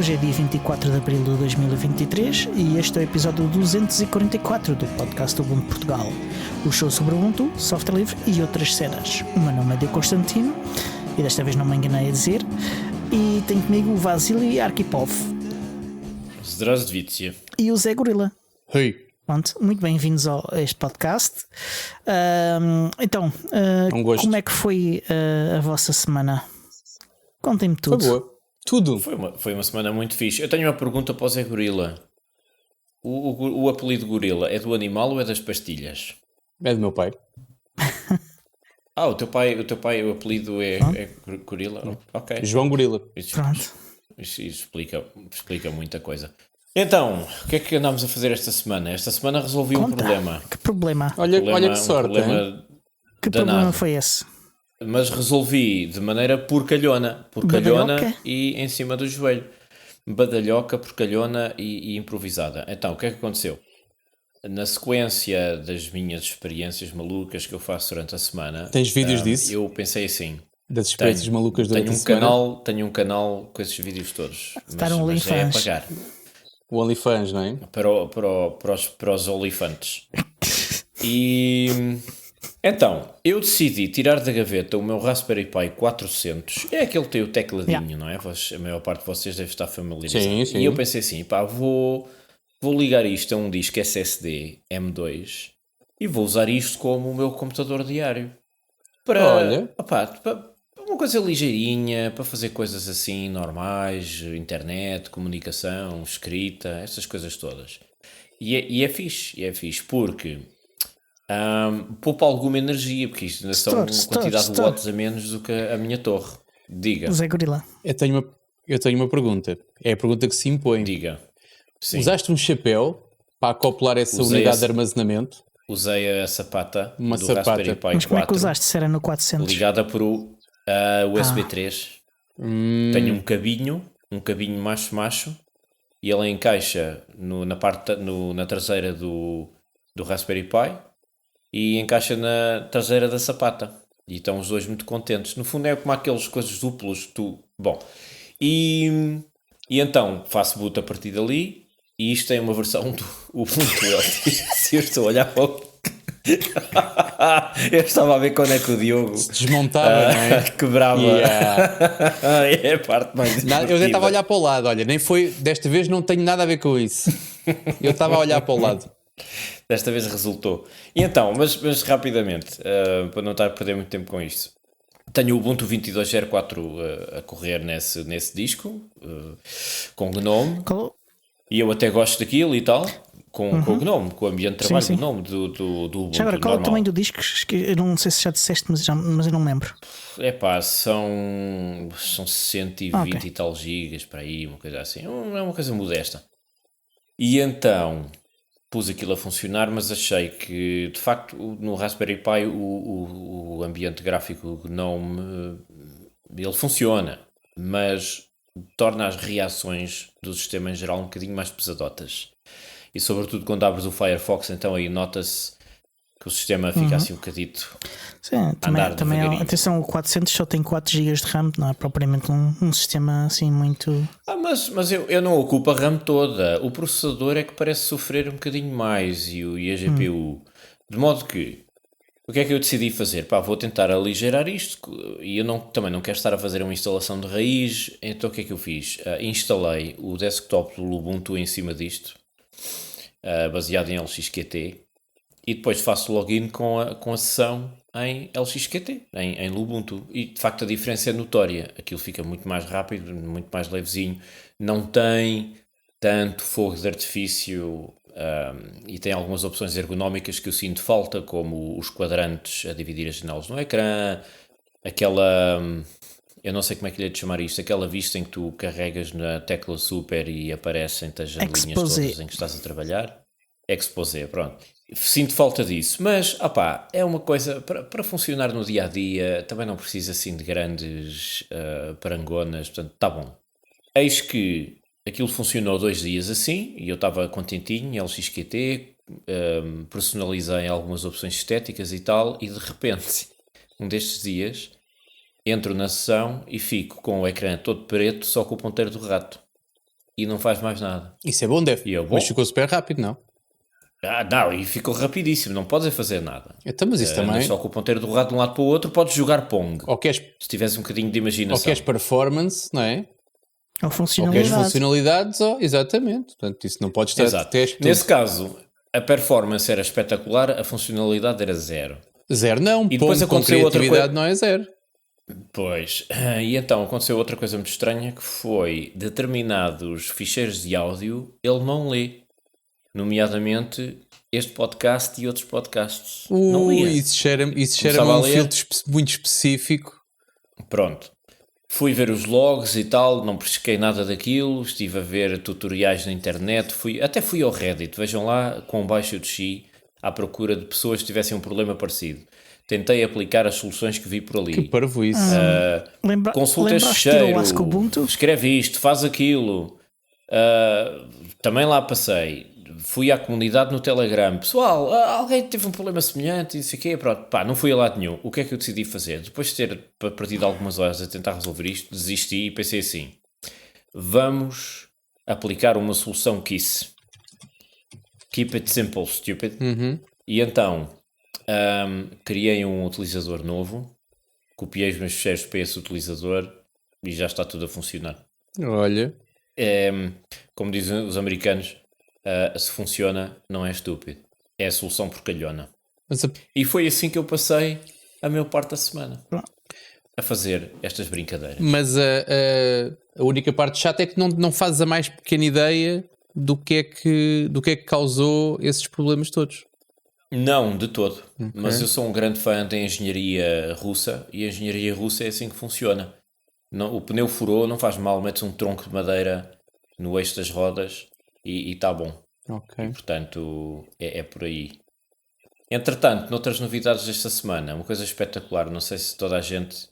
Hoje é dia 24 de abril de 2023 e este é o episódio 244 do podcast Ubuntu Portugal. O show sobre Ubuntu, software livre e outras cenas. O meu nome é Diogo Constantino e desta vez não me enganei a dizer. E tenho comigo o Vasily Arkhipov. Zdravstvuyte. E o Zé Gorila. Hey. Pronto, muito bem-vindos a este podcast. Como é que foi a vossa semana? Contem-me tudo. Foi boa. Tudo. Foi uma semana muito fixe. Eu tenho uma pergunta para o Zé Gorila. O apelido Gorila é do animal ou é das pastilhas? É do meu pai. O teu pai, o apelido é Gorila? Ok. João Gorila. Pronto. Isso explica muita coisa. Então, o que é que andámos a fazer esta semana? Esta semana resolvi um problema. Que problema? Olha que sorte, hein? Que danado. problema foi esse? Mas resolvi de maneira porcalhona Badalhoca? E em cima do joelho. Badalhoca, porcalhona e improvisada. Então, o que é que aconteceu? Na sequência das minhas experiências malucas que eu faço durante a semana... Tens vídeos disso? Eu pensei assim... Das experiências malucas durante a semana? Tenho um canal com esses vídeos todos. Mas é a pagar. O OnlyFans, não é? Para os olifantes. E... Então, eu decidi tirar da gaveta o meu Raspberry Pi 400. É aquele que tem o tecladinho, não é? A maior parte de vocês deve estar familiarizado. Sim. E eu pensei assim, vou ligar isto a um disco SSD M2 e vou usar isto como o meu computador diário. Para uma coisa ligeirinha, para fazer coisas assim normais, internet, comunicação, escrita, essas coisas todas. E é fixe porque... poupa alguma energia, porque isto ainda são uma quantidade de watts a menos do que a minha torre. Diga. Zé Gorila. Eu tenho uma pergunta. É a pergunta que se impõe. Diga. Sim. Usaste um chapéu para acoplar essa unidade de armazenamento? Usei a sapata do Raspberry Pi 4. Mas como é que usaste? Se era no 400? Ligada por USB 3. Tenho um cabinho macho e ela encaixa na traseira do Raspberry Pi e encaixa na traseira da sapata. E estão os dois muito contentes. No fundo é como aqueles coisas duplos. Bom, e então faço boot a partir dali. E isto é uma versão do Ubuntu. Se eu estou a olhar para o... Eu estava a ver quando é que o Diogo se desmontava, não é? Quebrava. É a parte mais divertida. Eu já estava a olhar para o lado. Olha, nem foi... Desta vez não tenho nada a ver com isso. Eu estava a olhar para o lado. Desta vez resultou. E então, mas rapidamente, para não estar a perder muito tempo com isto, tenho o Ubuntu 22.04 a correr nesse disco, com GNOME, e eu até gosto daquilo e tal, com o GNOME, com o ambiente de trabalho do GNOME, do Ubuntu. Já agora, qual é o tamanho do disco? Eu não sei se já disseste, mas eu não me lembro. São 120 e tal gigas, para aí, uma coisa assim. É uma coisa modesta. E então... pus aquilo a funcionar, mas achei que, de facto, no Raspberry Pi o ambiente gráfico GNOME, ele funciona, mas torna as reações do sistema em geral um bocadinho mais pesadotas. E sobretudo quando abres o Firefox, então aí nota-se que o sistema fica assim um bocadito... Sim, também atenção, o 400 só tem 4 GB de RAM, não é propriamente um sistema assim muito... Mas eu não ocupo a RAM toda. O processador é que parece sofrer um bocadinho mais e a GPU. De modo que, o que é que eu decidi fazer? Vou tentar aligeirar isto e eu também não quero estar a fazer uma instalação de raiz. Então o que é que eu fiz? Instalei o desktop do Ubuntu em cima disto, baseado em LXQT. E depois faço login com a sessão em LXQT, em Ubuntu. E de facto a diferença é notória. Aquilo fica muito mais rápido, muito mais levezinho. Não tem tanto fogo de artifício e tem algumas opções ergonómicas que eu sinto falta, como os quadrantes a dividir as janelas no ecrã, aquela... eu não sei como é que lhe é de chamar isto, aquela vista em que tu carregas na tecla super e aparecem-te as janelinhas todas em que estás a trabalhar. Exposé, pronto. Sinto falta disso, mas é uma coisa para funcionar no dia a dia, também não precisa assim de grandes parangonas, portanto está bom. Eis que aquilo funcionou 2 dias assim e eu estava contentinho, LXQT, personalizei algumas opções estéticas e tal, e de repente, um destes dias, entro na sessão e fico com o ecrã todo preto, só com o ponteiro do rato. e não faz mais nada. Isso é bom, deve. E é bom. Mas ficou super rápido, não? Não, e ficou rapidíssimo, não podes fazer nada. Então, mas isso também... Só com o ponteiro do rato de um lado para o outro, podes jogar Pong. Ou queres, Se tivesse um bocadinho de ou imaginação. queres performance, não é? Ou Ou queres funcionalidade. funcionalidades, exatamente. Portanto, isso não podes ter Exato. teste. Nesse caso, a performance era espetacular, a funcionalidade era zero. Zero não, E depois Pong com aconteceu outra criatividade coisa. não é zero. Pois, e então aconteceu outra coisa muito estranha, que foi determinados ficheiros de áudio ele não lê. Nomeadamente este podcast e outros podcasts. Não lia. Isso cheira-me Começava a a um ler. filtro muito específico. Pronto. Fui ver os logs e tal, não pesquei nada daquilo, estive a ver tutoriais na internet, até fui ao Reddit, vejam lá, com baixo eu desci à procura de pessoas que tivessem um problema parecido. Tentei aplicar as soluções que vi por ali. Que parvo isso. Consulta este Lembraste de ir cheiro, ao Ask Ubuntu? escreve isto, faz aquilo. Também lá passei. Fui à comunidade no Telegram. Pessoal, alguém teve um problema semelhante e não sei o quê. Pronto, pá, não fui a lado nenhum. O que é que eu decidi fazer? Depois de ter perdido algumas horas a tentar resolver isto, desisti e pensei assim: vamos aplicar uma solução KISS. Keep it simple, stupid. E então, criei um utilizador novo, copiei os meus ficheiros para esse utilizador e já está tudo a funcionar. Olha, Como dizem os americanos, se funciona, não é estúpido. É a solução porcalhona. mas E foi assim que eu passei a maior parte da semana a fazer estas brincadeiras. a única parte chata é que não fazes a mais pequena ideia do que é que causou esses problemas todos. Não, de todo. Mas eu sou um grande fã da engenharia russa e a engenharia russa é assim que funciona. Não, o pneu furou, não faz mal, metes um tronco de madeira no eixo das rodas e está bom. Ok. Portanto, é por aí. Entretanto, noutras novidades desta semana, uma coisa espetacular, não sei se toda a gente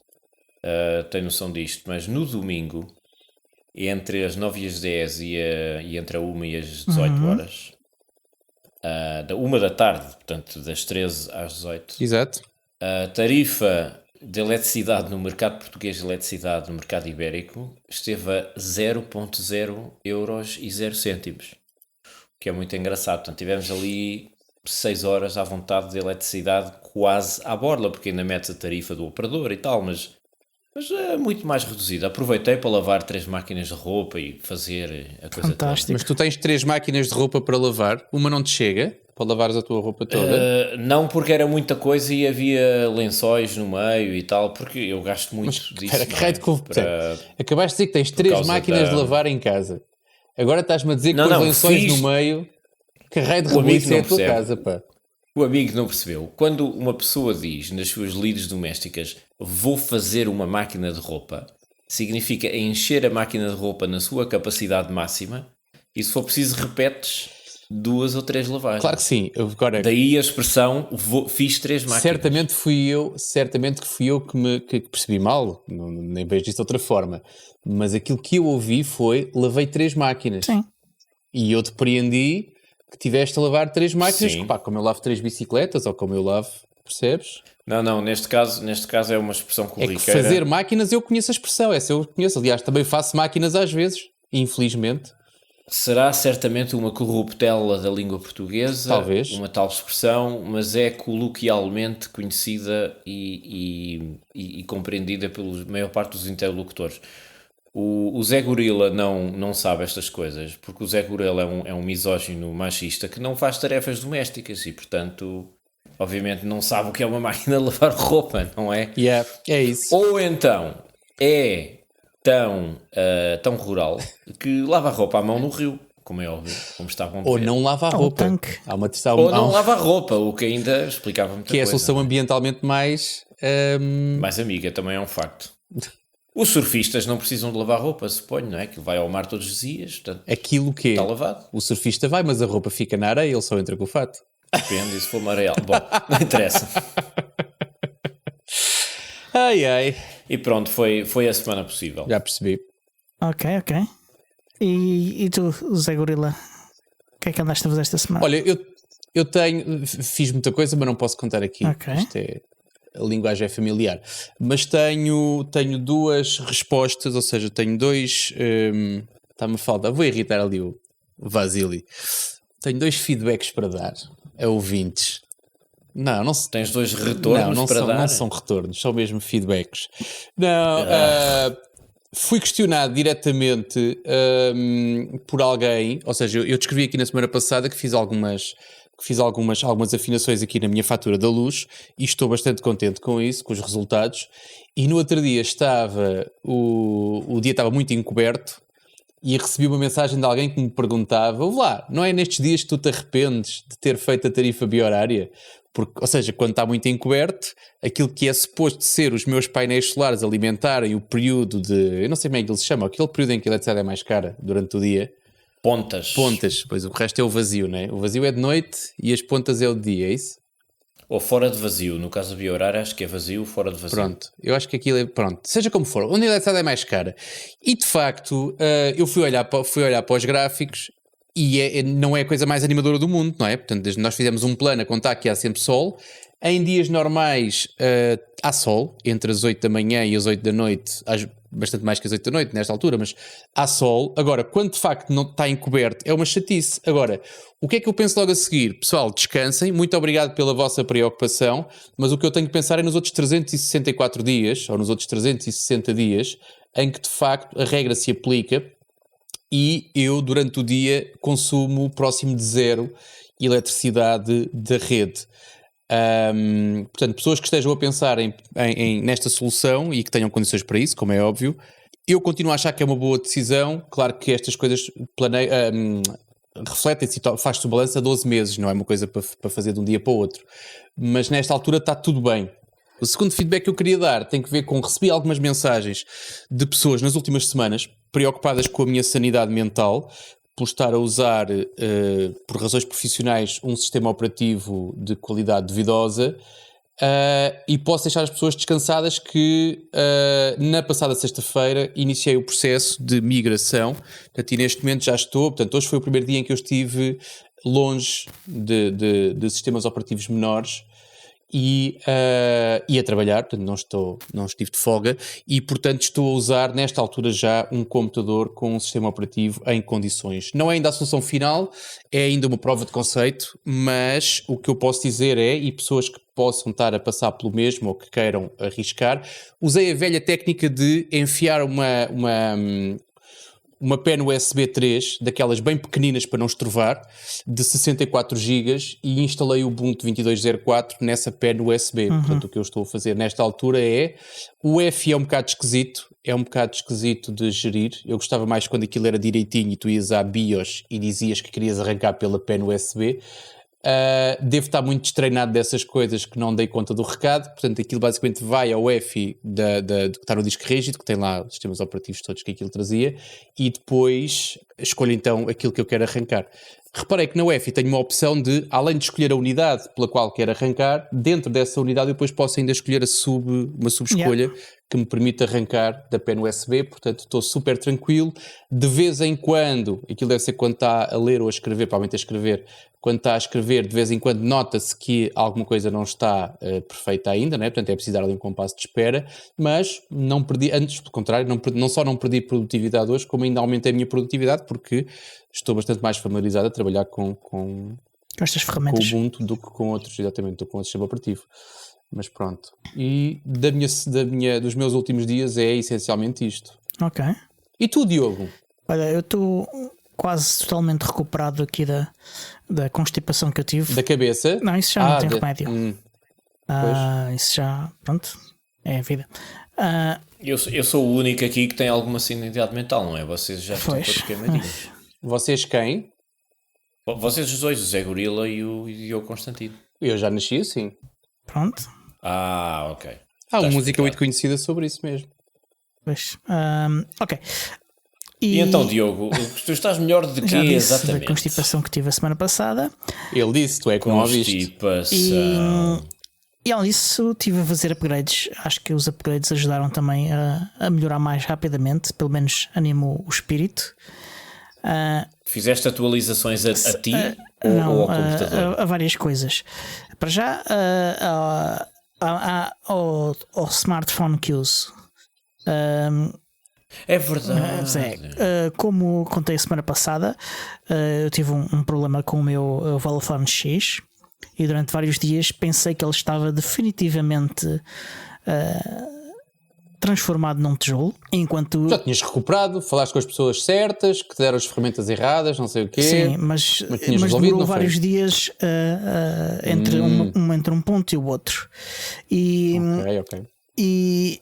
tem noção disto, mas no domingo, entre as 9 e as 10 e entre a 1 e as 18 horas, da 1 da tarde, portanto das 13 às 18, Exato. a tarifa de eletricidade no mercado português de eletricidade no mercado ibérico esteve a 0,0 euros e 0 cêntimos, o que é muito engraçado. Portanto, tivemos ali 6 horas à vontade de eletricidade quase à borla, porque ainda metes a tarifa do operador e tal, mas é muito mais reduzida. Aproveitei para lavar 3 máquinas de roupa e fazer a coisa Fantástico. Mas tu tens 3 máquinas de roupa para lavar, uma não te chega para lavares a tua roupa toda. toda. Não, porque era muita coisa e havia lençóis no meio e tal, porque eu gasto muito disso. Espera, que não é? raio de confusão. Para- Acabaste de dizer que tens 3 causa máquinas da- de lavar em casa. Agora estás-me a dizer que Não, pões não, lençóis fiz- no meio. Que raio de O amigo rebuliço é não a tua percebe. casa, pá. O amigo não percebeu. Quando uma pessoa diz nas suas lides domésticas vou fazer uma máquina de roupa, significa encher a máquina de roupa na sua capacidade máxima e se for preciso repetes 2 ou 3 lavagens. Claro que sim. Agora, Daí a expressão fiz 3 máquinas. certamente que fui eu que percebi mal, nem vejo isto de outra forma. Mas aquilo que eu ouvi foi lavei 3 máquinas. Sim. E eu depreendi que tiveste a lavar 3 máquinas, Sim. pá, como eu lavo 3 bicicletas ou como eu lavo, percebes? Não, neste caso é uma expressão É que corriqueira. fazer máquinas eu conheço a expressão, essa eu conheço. Aliás, também faço máquinas às vezes, infelizmente. Será certamente uma corruptela da língua portuguesa, Talvez. uma tal expressão, mas é coloquialmente conhecida e compreendida pela maior parte dos interlocutores. O Zé Gorila não sabe estas coisas, porque o Zé Gorila é um misógino machista que não faz tarefas domésticas e, portanto, obviamente não sabe o que é uma máquina de lavar roupa, não é? Yeah, é isso. Ou então é tão rural que lava a roupa à mão no rio, como é óbvio, como estavam a Ou ver. não lava a Ou roupa. tanque. Há uma Ou não lava a roupa, o que ainda explicava muita que é a coisa. solução ambientalmente mais... Mais amiga, também é um facto. Os surfistas não precisam de lavar roupa, suponho, não é? Que vai ao mar todos os dias, portanto, aquilo que está lavado. o surfista vai, mas a roupa fica na areia, ele só entra com o fato. Depende, se for amarelo. Bom, não interessa. Ai, ai. E pronto, foi a semana possível. Já percebi. Ok. E tu, Zé Gorila, o que é que andaste a fazer esta semana? Olha, eu fiz muita coisa, mas não posso contar aqui. Ok. Isto a linguagem é familiar. Mas tenho 2 respostas, ou seja, tenho 2 está-me a faltar. Vou irritar ali o Vasily. Tenho 2 feedbacks para dar a ouvintes. Não Tens 2 retornos não para são, dar? Não são retornos, são mesmo feedbacks. Não, fui questionado diretamente por alguém, ou seja, eu descrevi aqui na semana passada que fiz algumas afinações aqui na minha fatura da luz e estou bastante contente com isso, com os resultados. E no outro dia o dia estava muito encoberto e recebi uma mensagem de alguém que me perguntava: ouve lá, não é nestes dias que tu te arrependes de ter feito a tarifa bi-horária? Porque, ou seja, quando está muito encoberto, aquilo que é suposto ser os meus painéis solares alimentarem o período de... Eu não sei como é que ele se chama, aquele período em que a eletricidade é mais cara durante o dia. Pontas. Pois o resto é o vazio, não é? O vazio é de noite e as pontas é o de dia, é isso? Ou fora de vazio. No caso do bi-horário, acho que é vazio, fora de vazio. Pronto, eu acho que aquilo é... Pronto, seja como for, onde a eletricidade é mais cara. E, de facto, eu fui olhar para os gráficos e não é a coisa mais animadora do mundo, não é? Portanto, desde nós fizemos um plano a contar que há sempre sol. Em dias normais há sol, entre as 8 da manhã e as 8 da noite, bastante mais que as 8 da noite nesta altura, mas há sol. Agora, quando de facto não está encoberto, é uma chatice. Agora, o que é que eu penso logo a seguir? Pessoal, descansem, muito obrigado pela vossa preocupação, mas o que eu tenho que pensar é nos outros 364 dias, ou nos outros 360 dias, em que de facto a regra se aplica e eu durante o dia consumo próximo de 0 eletricidade da rede. Portanto, pessoas que estejam a pensar nesta solução e que tenham condições para isso, como é óbvio, eu continuo a achar que é uma boa decisão. Claro que estas coisas refletem-se e faz-se o balanço a 12 meses, não é uma coisa para fazer de um dia para o outro, mas nesta altura está tudo bem. O segundo feedback que eu queria dar tem que ver com... Recebi algumas mensagens de pessoas nas últimas semanas preocupadas com a minha sanidade mental por estar a usar, por razões profissionais, um sistema operativo de qualidade duvidosa, e posso deixar as pessoas descansadas que na passada sexta-feira iniciei o processo de migração. Portanto, e neste momento já estou... Portanto, hoje foi o primeiro dia em que eu estive longe de sistemas operativos menores e a trabalhar, portanto não estive de folga e portanto estou a usar nesta altura já um computador com um sistema operativo em condições. Não é ainda a solução final, é ainda uma prova de conceito, mas o que eu posso dizer é, e pessoas que possam estar a passar pelo mesmo ou que queiram arriscar, usei a velha técnica de enfiar uma pen USB 3, daquelas bem pequeninas para não estrovar, de 64 GB e instalei o Ubuntu 22.04 nessa pen USB. Portanto, o que eu estou a fazer nesta altura é... O UEFI é um bocado esquisito de gerir. Eu gostava mais quando aquilo era direitinho e tu ias à BIOS e dizias que querias arrancar pela pen USB. Devo estar muito destreinado dessas coisas que não dei conta do recado, portanto aquilo basicamente vai ao UEFI que está no disco rígido, que tem lá os sistemas operativos todos que aquilo trazia, e depois escolho então aquilo que eu quero arrancar. Reparei que na UEFI tenho uma opção de, além de escolher a unidade pela qual quero arrancar, dentro dessa unidade eu depois posso ainda escolher uma subescolha que me permite arrancar da pen USB, portanto estou super tranquilo. De vez em quando, aquilo deve ser quando está a ler ou a escrever, provavelmente a escrever, quando está a escrever, de vez em quando nota-se que alguma coisa não está perfeita ainda, né? Portanto é preciso dar ali um compasso de espera, mas não perdi, antes pelo contrário, não só não perdi produtividade hoje, como ainda aumentei a minha produtividade, porque estou bastante mais familiarizado a trabalhar com estas ferramentas, com o Ubuntu do que com outros, exatamente, do que com o sistema operativo. Mas pronto, e dos meus últimos dias é essencialmente isto. Ok. E tu, Diogo? Olha, eu estou quase totalmente recuperado aqui da constipação que eu tive. Da cabeça? Não, isso já não tem remédio. Isso já, pronto, é a vida. Eu sou o único aqui que tem alguma sanidade mental, não é? Vocês já estão todos queimadinhos. Vocês quem? Vocês os dois, o Zé Gorila e o Constantino. Eu já nasci assim. Pronto. Ok. Há uma música muito conhecida sobre isso mesmo. Pois. Ok. E então, Diogo, tu estás melhor de quê exatamente? Da constipação que tive a semana passada. Ele disse, tu é que não ouviste. Constipação. E além disso, estive a fazer upgrades. Acho que os upgrades ajudaram também a melhorar mais rapidamente. Pelo menos animou o espírito. Fizeste atualizações a ti não, ou ao computador? A várias coisas. Para já, ao smartphone que uso. É verdade. Mas como contei a semana passada, eu tive um problema com o meu Vodafone X e durante vários dias pensei que ele estava definitivamente transformado num tijolo. Enquanto Já tinhas recuperado, falaste com as pessoas certas, que te deram as ferramentas erradas, não sei o quê. sim, mas demorou vários dias entre um ponto e o outro. Ok. E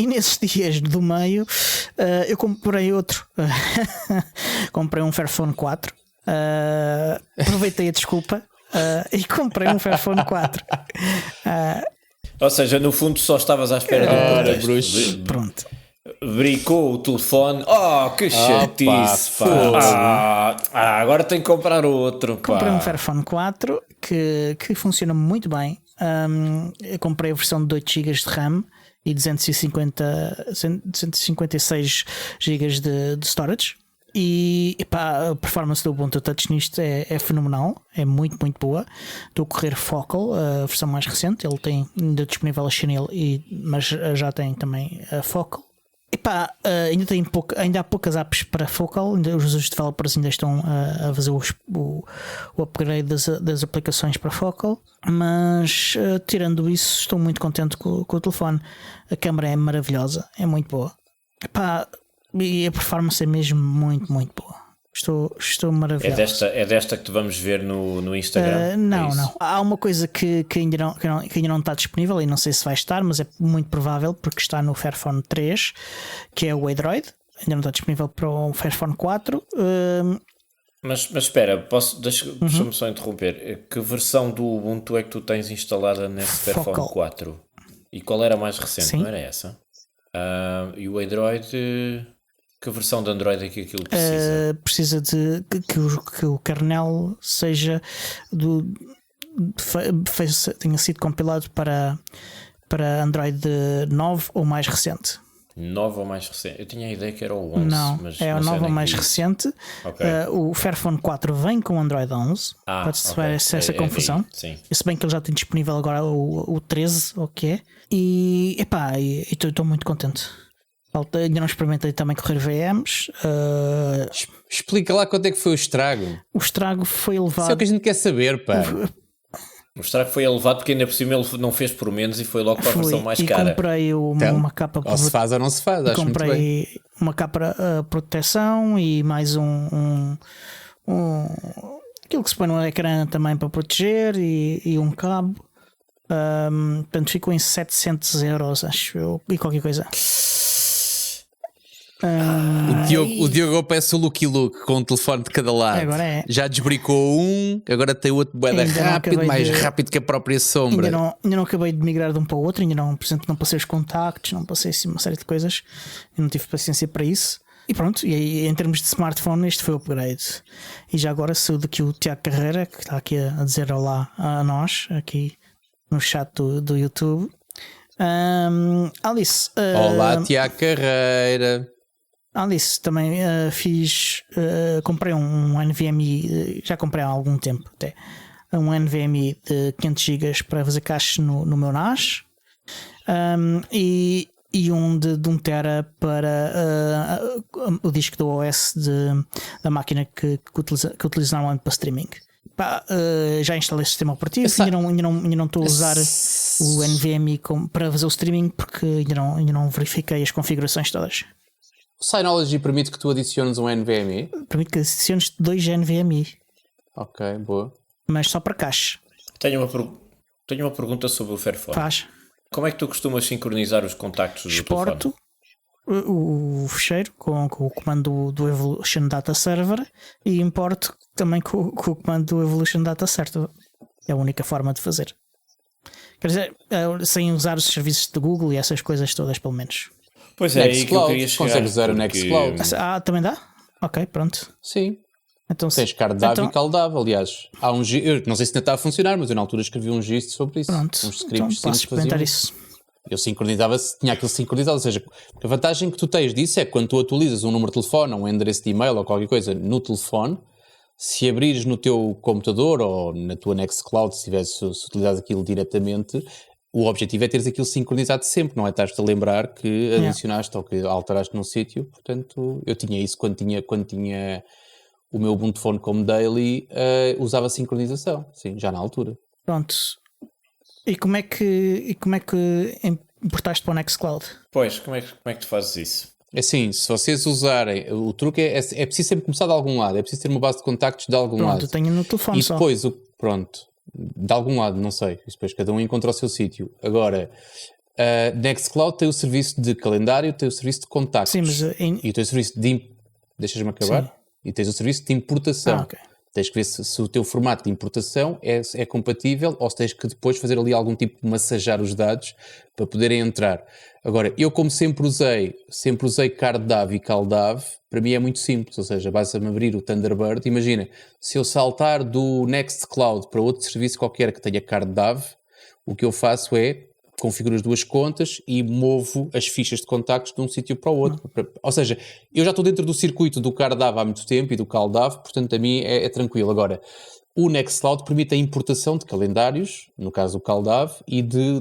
nesses dias do meio eu comprei outro. Comprei um Fairphone 4. Aproveitei a desculpa e comprei um Fairphone 4. Ou seja, no fundo só estavas à espera de um pretexto. Pronto. Bricou o telefone. Oh, que chatice, pá. Agora tenho que comprar outro, pá. Comprei um Fairphone 4 que funciona muito bem. Eu comprei a versão de 8 GB de RAM e 256 GB de storage. E pá, a performance do Ubuntu Touch nisto é fenomenal, é muito, muito boa. Estou a correr Focal, a versão mais recente. Ele tem ainda disponível a Chenille, mas já tem também a Focal. E pá, ainda há poucas apps para Focal. Os developers ainda estão a fazer o upgrade das aplicações para Focal. Mas tirando isso, estou muito contente com o telefone. A câmera é maravilhosa, é muito boa. E pá, e a performance é mesmo muito, muito boa. Estou maravilhoso. É desta que te vamos ver no Instagram? Não. Há uma coisa que ainda não está disponível e não sei se vai estar, mas é muito provável porque está no Fairphone 3, que é o Android. Ainda não está disponível para o Fairphone 4. Mas espera, deixa-me só interromper. Que versão do Ubuntu é que tu tens instalada nesse Fairphone 4? E qual era a mais recente? Sim. Não era essa? E o Android... Que versão de Android é que aquilo precisa? Precisa de que o kernel seja tenha sido compilado para Android 9 ou mais recente. 9 ou mais recente? Eu tinha a ideia que era o 11. Não, mas é o 9 ou mais recente. Okay. O Fairphone 4 vem com Android 11. Pode-se ver essa confusão. Sim. Se bem que ele já tem disponível agora o 13, o que é. E estou muito contente. Ainda não experimentei também correr VMs. Explica lá quanto é que foi o estrago. O estrago foi elevado. Isso é o que a gente quer saber, pá. O estrago foi elevado porque ainda por cima ele não fez por menos e foi logo para a versão mais cara. Comprei uma capa. Ou se faz ou não se faz. Acho comprei muito bem. Uma capa proteção e mais aquilo que se põe no ecrã também para proteger e um cabo. Portanto, ficou em 700 euros, acho eu, e qualquer coisa. O Diogo peça o Lucky Luke com um telefone de cada lado. Agora já desbricou agora tem outro boeda rápido, mais rápido que a própria sombra. Ainda não acabei de migrar de um para o outro, por exemplo, não passei os contactos, não passei assim uma série de coisas, eu não tive paciência para isso. E pronto, e aí, em termos de smartphone, este foi o upgrade. E já agora saúde aqui o Tiago Carreira, que está aqui a dizer olá a nós, aqui no chat do YouTube. Alice. Olá, Tiago Carreira. Alice, também comprei um NVMe, já comprei há algum tempo até, um NVMe de 500 GB para fazer cache no meu NAS, e um de 1 tera para o disco do OS da máquina que utilizo normalmente para streaming. Já instalei o sistema operativo, ainda não estou a usar o NVMe para fazer o streaming porque ainda não verifiquei as configurações todas. O Synology permite que tu adiciones um NVMe? Permite que adiciones 2 NVMe. Ok, boa. Mas só para cache. Tenho uma pergunta sobre o Fairphone. Faz. Como é que tu costumas sincronizar os contactos do telefone? Exporto o fecheiro com o comando do Evolution Data Server e importo também com o comando do Evolution Data Server. É a única forma de fazer. Quer dizer, sem usar os serviços de Google e essas coisas todas, pelo menos. Pois é, aí que eu queria chegar. Consegues usar o Nextcloud. Também dá? Ok, pronto. Sim. Então, tens cardável e caldável. Aliás, há eu não sei se ainda está a funcionar, mas eu na altura escrevi um gist sobre isso. Pronto, uns scripts posso experimentar isso. Eu sincronizava, tinha aquilo sincronizado, ou seja, a vantagem que tu tens disso é que quando tu atualizas um número de telefone ou um endereço de e-mail ou qualquer coisa no telefone, se abrires no teu computador ou na tua Nextcloud, se utilizas aquilo diretamente, o objetivo é teres aquilo sincronizado sempre, não é? Estás-te a lembrar que adicionaste ou que alteraste num sítio. Portanto, eu tinha isso quando tinha o meu Ubuntu Phone como daily, usava sincronização, sim, já na altura. Pronto. E como é que importaste para o Nextcloud? Pois, como é que tu fazes isso? Assim, se vocês usarem, o truque é preciso sempre começar de algum lado, é preciso ter uma base de contactos de algum lado. Pronto, eu tenho no telefone e só. depois, de algum lado, não sei, depois cada um encontra o seu sítio. Agora, Nextcloud tem o serviço de calendário, tem o serviço de contactos. Sim, mas e tem o serviço de... Deixas-me acabar? Sim. E tens o serviço de importação. Ok. Tens que ver se o teu formato de importação é compatível ou se tens que depois fazer ali algum tipo de massajar os dados para poderem entrar. Agora, eu como sempre usei CardDAV e CalDAV, para mim é muito simples, ou seja, basta-me abrir o Thunderbird. Imagina, se eu saltar do Nextcloud para outro serviço qualquer que tenha CardDAV, o que eu faço é configuro as duas contas e movo as fichas de contactos de um sítio para o outro. Ou seja, eu já estou dentro do circuito do CardDAV há muito tempo e do CalDAV, portanto a mim é tranquilo. Agora, o Nextcloud permite a importação de calendários, no caso o CalDAV, e de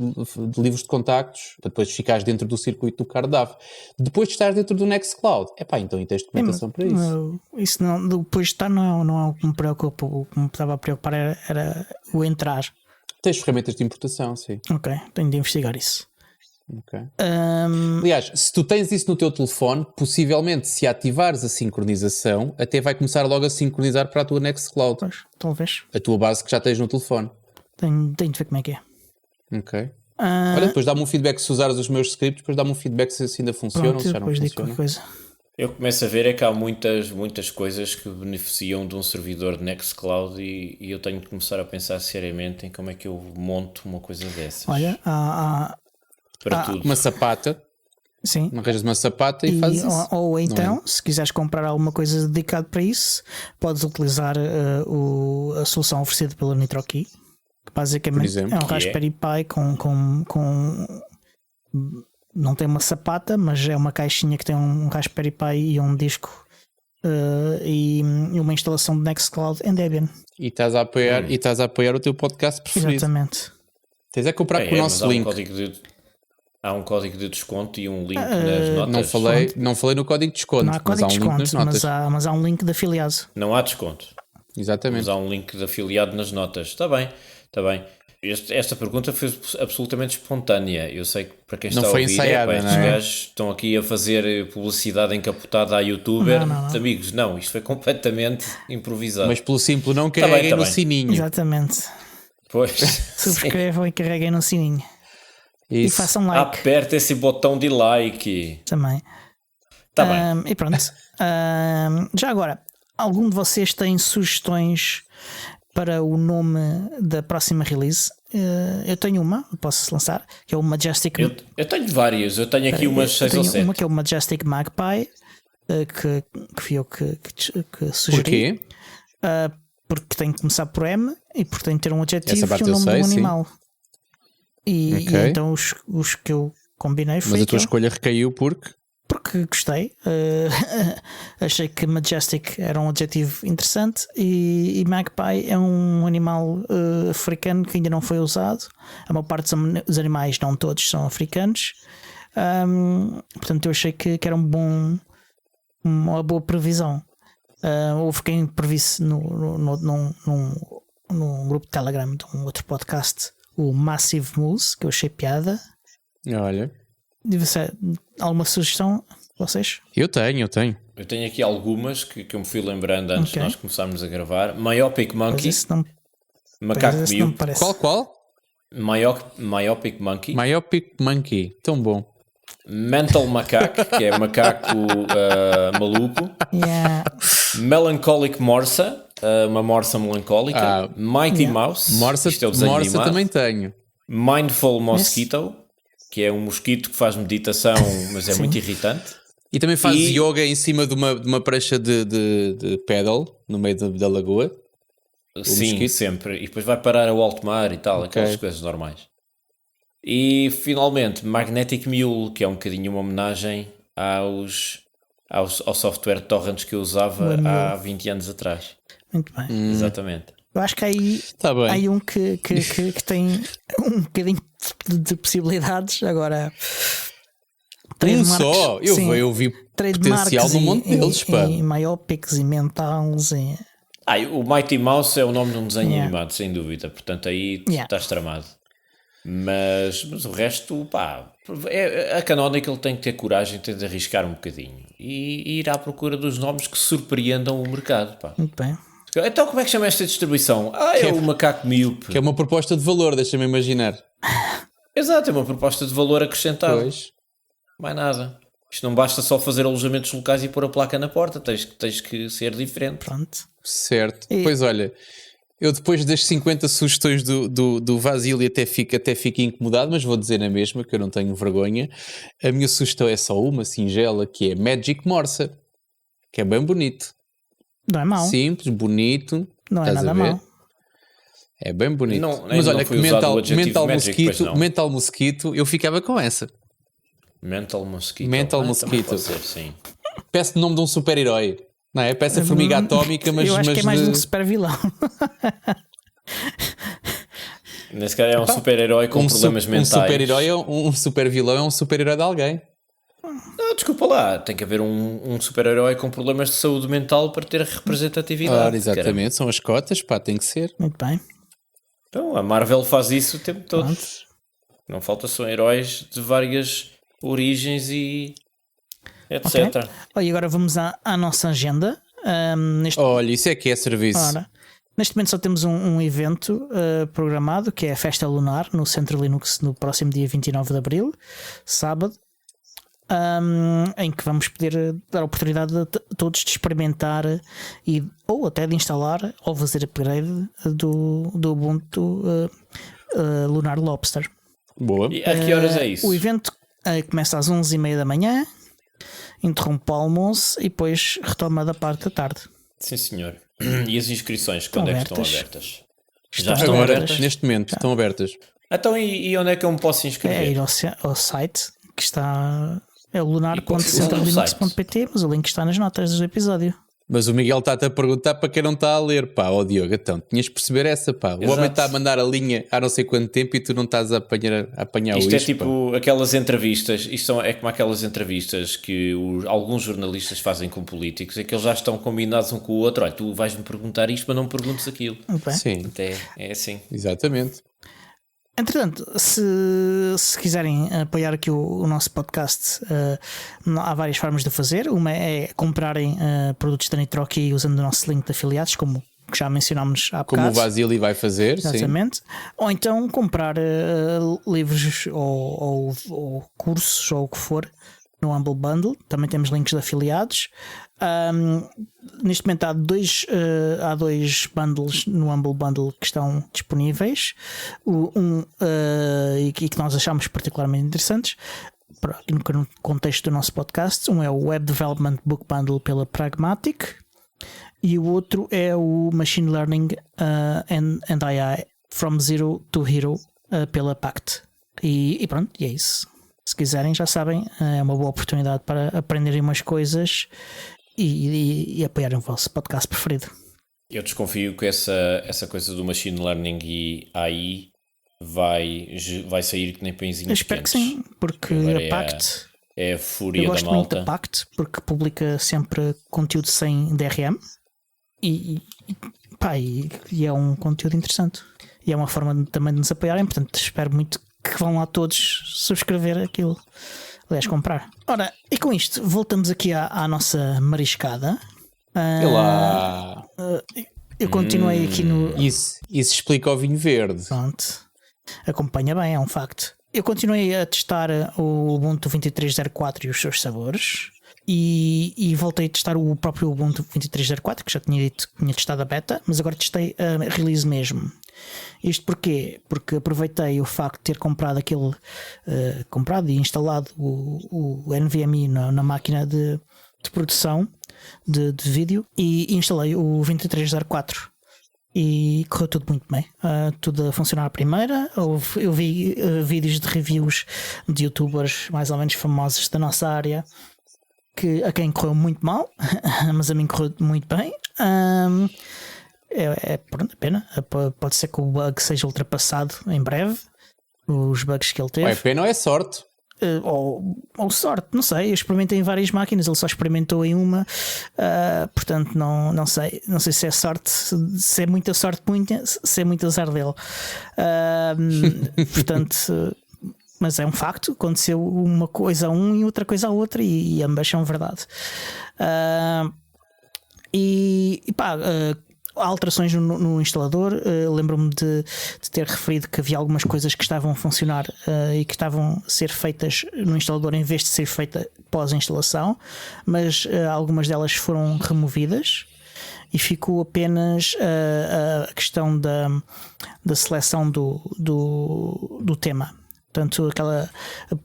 livros de contactos, para depois ficares dentro do circuito do CardDAV. Depois de estar dentro do Nextcloud, então e tens documentação para isso. Isso não, depois de estar não é o que me preocupa. O que me estava a preocupar era o entrar. Tens ferramentas de importação, sim. Ok, tenho de investigar isso. Ok. Aliás, se tu tens isso no teu telefone, possivelmente se ativares a sincronização, até vai começar logo a sincronizar para a tua Nextcloud. Pois, talvez. A tua base que já tens no telefone. Tenho de ver como é que é. Ok. Olha, depois dá-me um feedback se usares os meus scripts, depois dá-me um feedback se ainda funciona ou se já não depois digo funciona. qualquer coisa. Eu começo a ver que há muitas coisas que beneficiam de um servidor de Nextcloud e eu tenho de começar a pensar seriamente em como é que eu monto uma coisa dessas. Olha, para tudo. Uma sapata. Sim. Arranjas uma sapata e fazes isso. Ou então, se quiseres comprar alguma coisa dedicada para isso, podes utilizar a solução oferecida pela NitroKey, que basicamente é um Raspberry Pi com não tem uma sapata, mas é uma caixinha que tem um Raspberry Pi e um disco e uma instalação de Nextcloud em Debian. E estás a apoiar o teu podcast preferido. Exatamente. Tens a comprar com o nosso link. Há um código de desconto e um link nas notas. Não falei no código de desconto. Não há código de desconto, mas há um link de afiliado. Não há desconto. Exatamente. Mas há um link de afiliado nas notas. Está bem. Esta pergunta foi absolutamente espontânea. Eu sei que para quem está a ouvir, ensaiada, estes gajos estão aqui a fazer publicidade encapotada à youtuber. Não. Amigos, não, isto foi completamente improvisado. Mas pelo simples não carreguem no sininho. Exatamente. Pois. Subscrevam e carreguem no sininho. Isso. E façam like. Aperta esse botão de like. Também. Tá bem. E pronto. Já agora, algum de vocês tem sugestões para o nome da próxima release? Eu tenho uma, posso lançar, que é o Majestic. Eu tenho várias, eu tenho aqui umas 6 ou 7. Uma que é o Majestic Magpie, que fui eu que sugeri. Porquê? Porque tem que começar por M e porque tem que ter um adjetivo e o nome sei, do animal. Sim. E então os que eu combinei foi. Mas a tua escolha recaiu porque gostei. Achei que Majestic era um adjetivo interessante e Magpie é um animal africano que ainda não foi usado. A maior parte dos animais, não todos, são africanos. Portanto, eu achei que era uma boa previsão. Houve quem previsse num grupo de Telegram de um outro podcast, o Massive Moose, que eu achei piada. Olha. Alguma sugestão, vocês? Eu tenho. Eu tenho aqui algumas que eu me fui lembrando antes de nós começarmos a gravar. Myopic Monkey. Macaco miúdo. Qual? Myopic Monkey. Myopic Monkey. Tão bom. Mental Macaque, que é macaco maluco. Yeah. Melancholic Morsa, uma morsa melancólica. Mighty Mouse. Morsa também tenho. Mindful Mosquito, que é um mosquito que faz meditação, mas é muito irritante. E também faz yoga em cima de uma prancha de pedal no meio da lagoa. Sim, mosquito. sempre. E depois vai parar ao alto mar e tal, aquelas coisas normais. E finalmente Magnetic Mule, que é um bocadinho uma homenagem ao software de torrents que eu usava há 20 anos atrás. Muito bem. Exatamente. Eu acho que há aí um que tem um bocadinho de possibilidades. Agora, só, eu vi potencial no monte deles, pá. E myopics e mentals. O Mighty Mouse é o nome de um desenho animado, sem dúvida. Portanto, aí estás tramado. Mas o resto, pá, a Canonical tem que ter coragem, tem de arriscar um bocadinho e ir à procura dos nomes que surpreendam o mercado, pá. Muito bem. Então como é que chama esta distribuição? É o macaco miúpe. Que é uma proposta de valor, deixa-me imaginar. Exato, é uma proposta de valor acrescentado. Pois. Mais nada. Isto não basta só fazer alojamentos locais e pôr a placa na porta, tens que ser diferente. Pronto. Certo. Pois olha, eu depois das 50 sugestões do Vasily até fico incomodado, mas vou dizer na mesma, que eu não tenho vergonha. A minha sugestão é só uma singela, que é Magic Morsa, que é bem bonito. Não é mau. Simples, bonito. Não é nada mau. É bem bonito. Mas olha que Mental Mosquito, eu ficava com essa. Mental Mosquito. Mosquito. Ser, sim. Parece o nome de um super-herói. Não é? Parece a formiga atómica, mas... Eu acho que é mais um super-vilão. Nesse cara é um super-herói com problemas mentais. Um super-vilão é um super-herói de alguém. Não, desculpa lá. Tem que haver um super-herói com problemas de saúde mental para ter representatividade. Exatamente. Caramba. São as cotas, pá, tem que ser. Muito bem. Então, a Marvel faz isso o tempo todo. Pronto. Não falta, são heróis de várias origens e etc. Okay. E agora vamos à nossa agenda. Olha, isso é que é serviço. Ora, neste momento só temos um evento programado, que é a Festa Lunar no Centro Linux no próximo dia 29 de Abril, sábado, em que vamos poder dar a oportunidade a todos de experimentar ou até de instalar ou fazer upgrade do Ubuntu Lunar Lobster. Boa. E a que horas é isso? O evento começa às 11h30 da manhã, interrompe o almoço e depois retoma da parte da tarde. Sim, senhor. E as inscrições, quando é que estão abertas? Já estão agora, abertas? neste momento, estão abertas. Então, e onde é que eu me posso inscrever? É ir ao site que está... É o lunar.centrolinux.pt, mas o link está nas notas do episódio. Mas o Miguel está-te a perguntar para quem não está a ler, pá, Diogo, então, tinhas de perceber essa, pá. O homem está a mandar a linha há não sei quanto tempo e tu não estás a apanhar isto o é tipo aquelas entrevistas, é como aquelas entrevistas que alguns jornalistas fazem com políticos, é que eles já estão combinados um com o outro. Olha, tu vais-me perguntar isto, mas não me perguntes aquilo. Okay. Sim. É assim. Exatamente. Entretanto, se quiserem apoiar aqui o nosso podcast, há várias formas de fazer. Uma é comprarem produtos da Nitroki usando o nosso link de afiliados, como que já mencionámos há bocado. Como o Vasily vai fazer. Exatamente. Sim. Ou então comprar livros ou cursos ou o que for no Humble Bundle. Também temos links de afiliados. Neste momento há dois bundles no Humble Bundle que estão disponíveis, e que nós achamos particularmente interessantes no contexto do nosso podcast. Um é o Web Development Book Bundle pela Pragmatic e o outro é o Machine Learning and AI From Zero to Hero pela Pact. E pronto, e é isso. Se quiserem, já sabem, é uma boa oportunidade para aprenderem umas coisas e apoiarem o vosso podcast preferido. Eu desconfio que essa coisa do Machine Learning e AI vai sair que nem pãezinhos. Eu espero quentes. Que sim, porque a Pact é a fúria da malta. Eu gosto muito da Pact porque publica sempre conteúdo sem DRM e é um conteúdo interessante e é uma forma também de nos apoiarem, portanto espero muito que vão lá todos subscrever aquilo, aliás, comprar. Ora, e com isto voltamos aqui à nossa mariscada. Eu continuei aqui no... Isso explica o vinho verde. Pronto. Acompanha bem, é um facto. Eu continuei a testar o Ubuntu 23.04 e os seus sabores. E voltei a testar o próprio Ubuntu 23.04, que já tinha dito que tinha testado a beta, mas agora testei a release mesmo. Isto porquê? Porque aproveitei o facto de ter comprado comprado e instalado o NVMe na máquina de produção de vídeo e instalei o 23.04 e correu tudo muito bem, tudo a funcionar à primeira. Eu vi vídeos de reviews de youtubers mais ou menos famosos da nossa área a quem correu muito mal, mas a mim correu muito bem. pronto, a pena. Pode ser que o bug seja ultrapassado em breve. Os bugs que ele teve. É pena ou é sorte? Ou sorte, não sei. Eu experimentei em várias máquinas, ele só experimentou em uma, portanto não sei se é sorte, se é muita sorte, se é muito azar dele. Portanto, mas é um facto, aconteceu uma coisa a um e outra coisa a outra, e ambas são verdade. Há alterações no instalador. Lembro-me de ter referido que havia algumas coisas que estavam a funcionar e que estavam a ser feitas no instalador em vez de ser feita pós-instalação, mas algumas delas foram removidas e ficou apenas a questão da seleção do tema. Portanto, aquela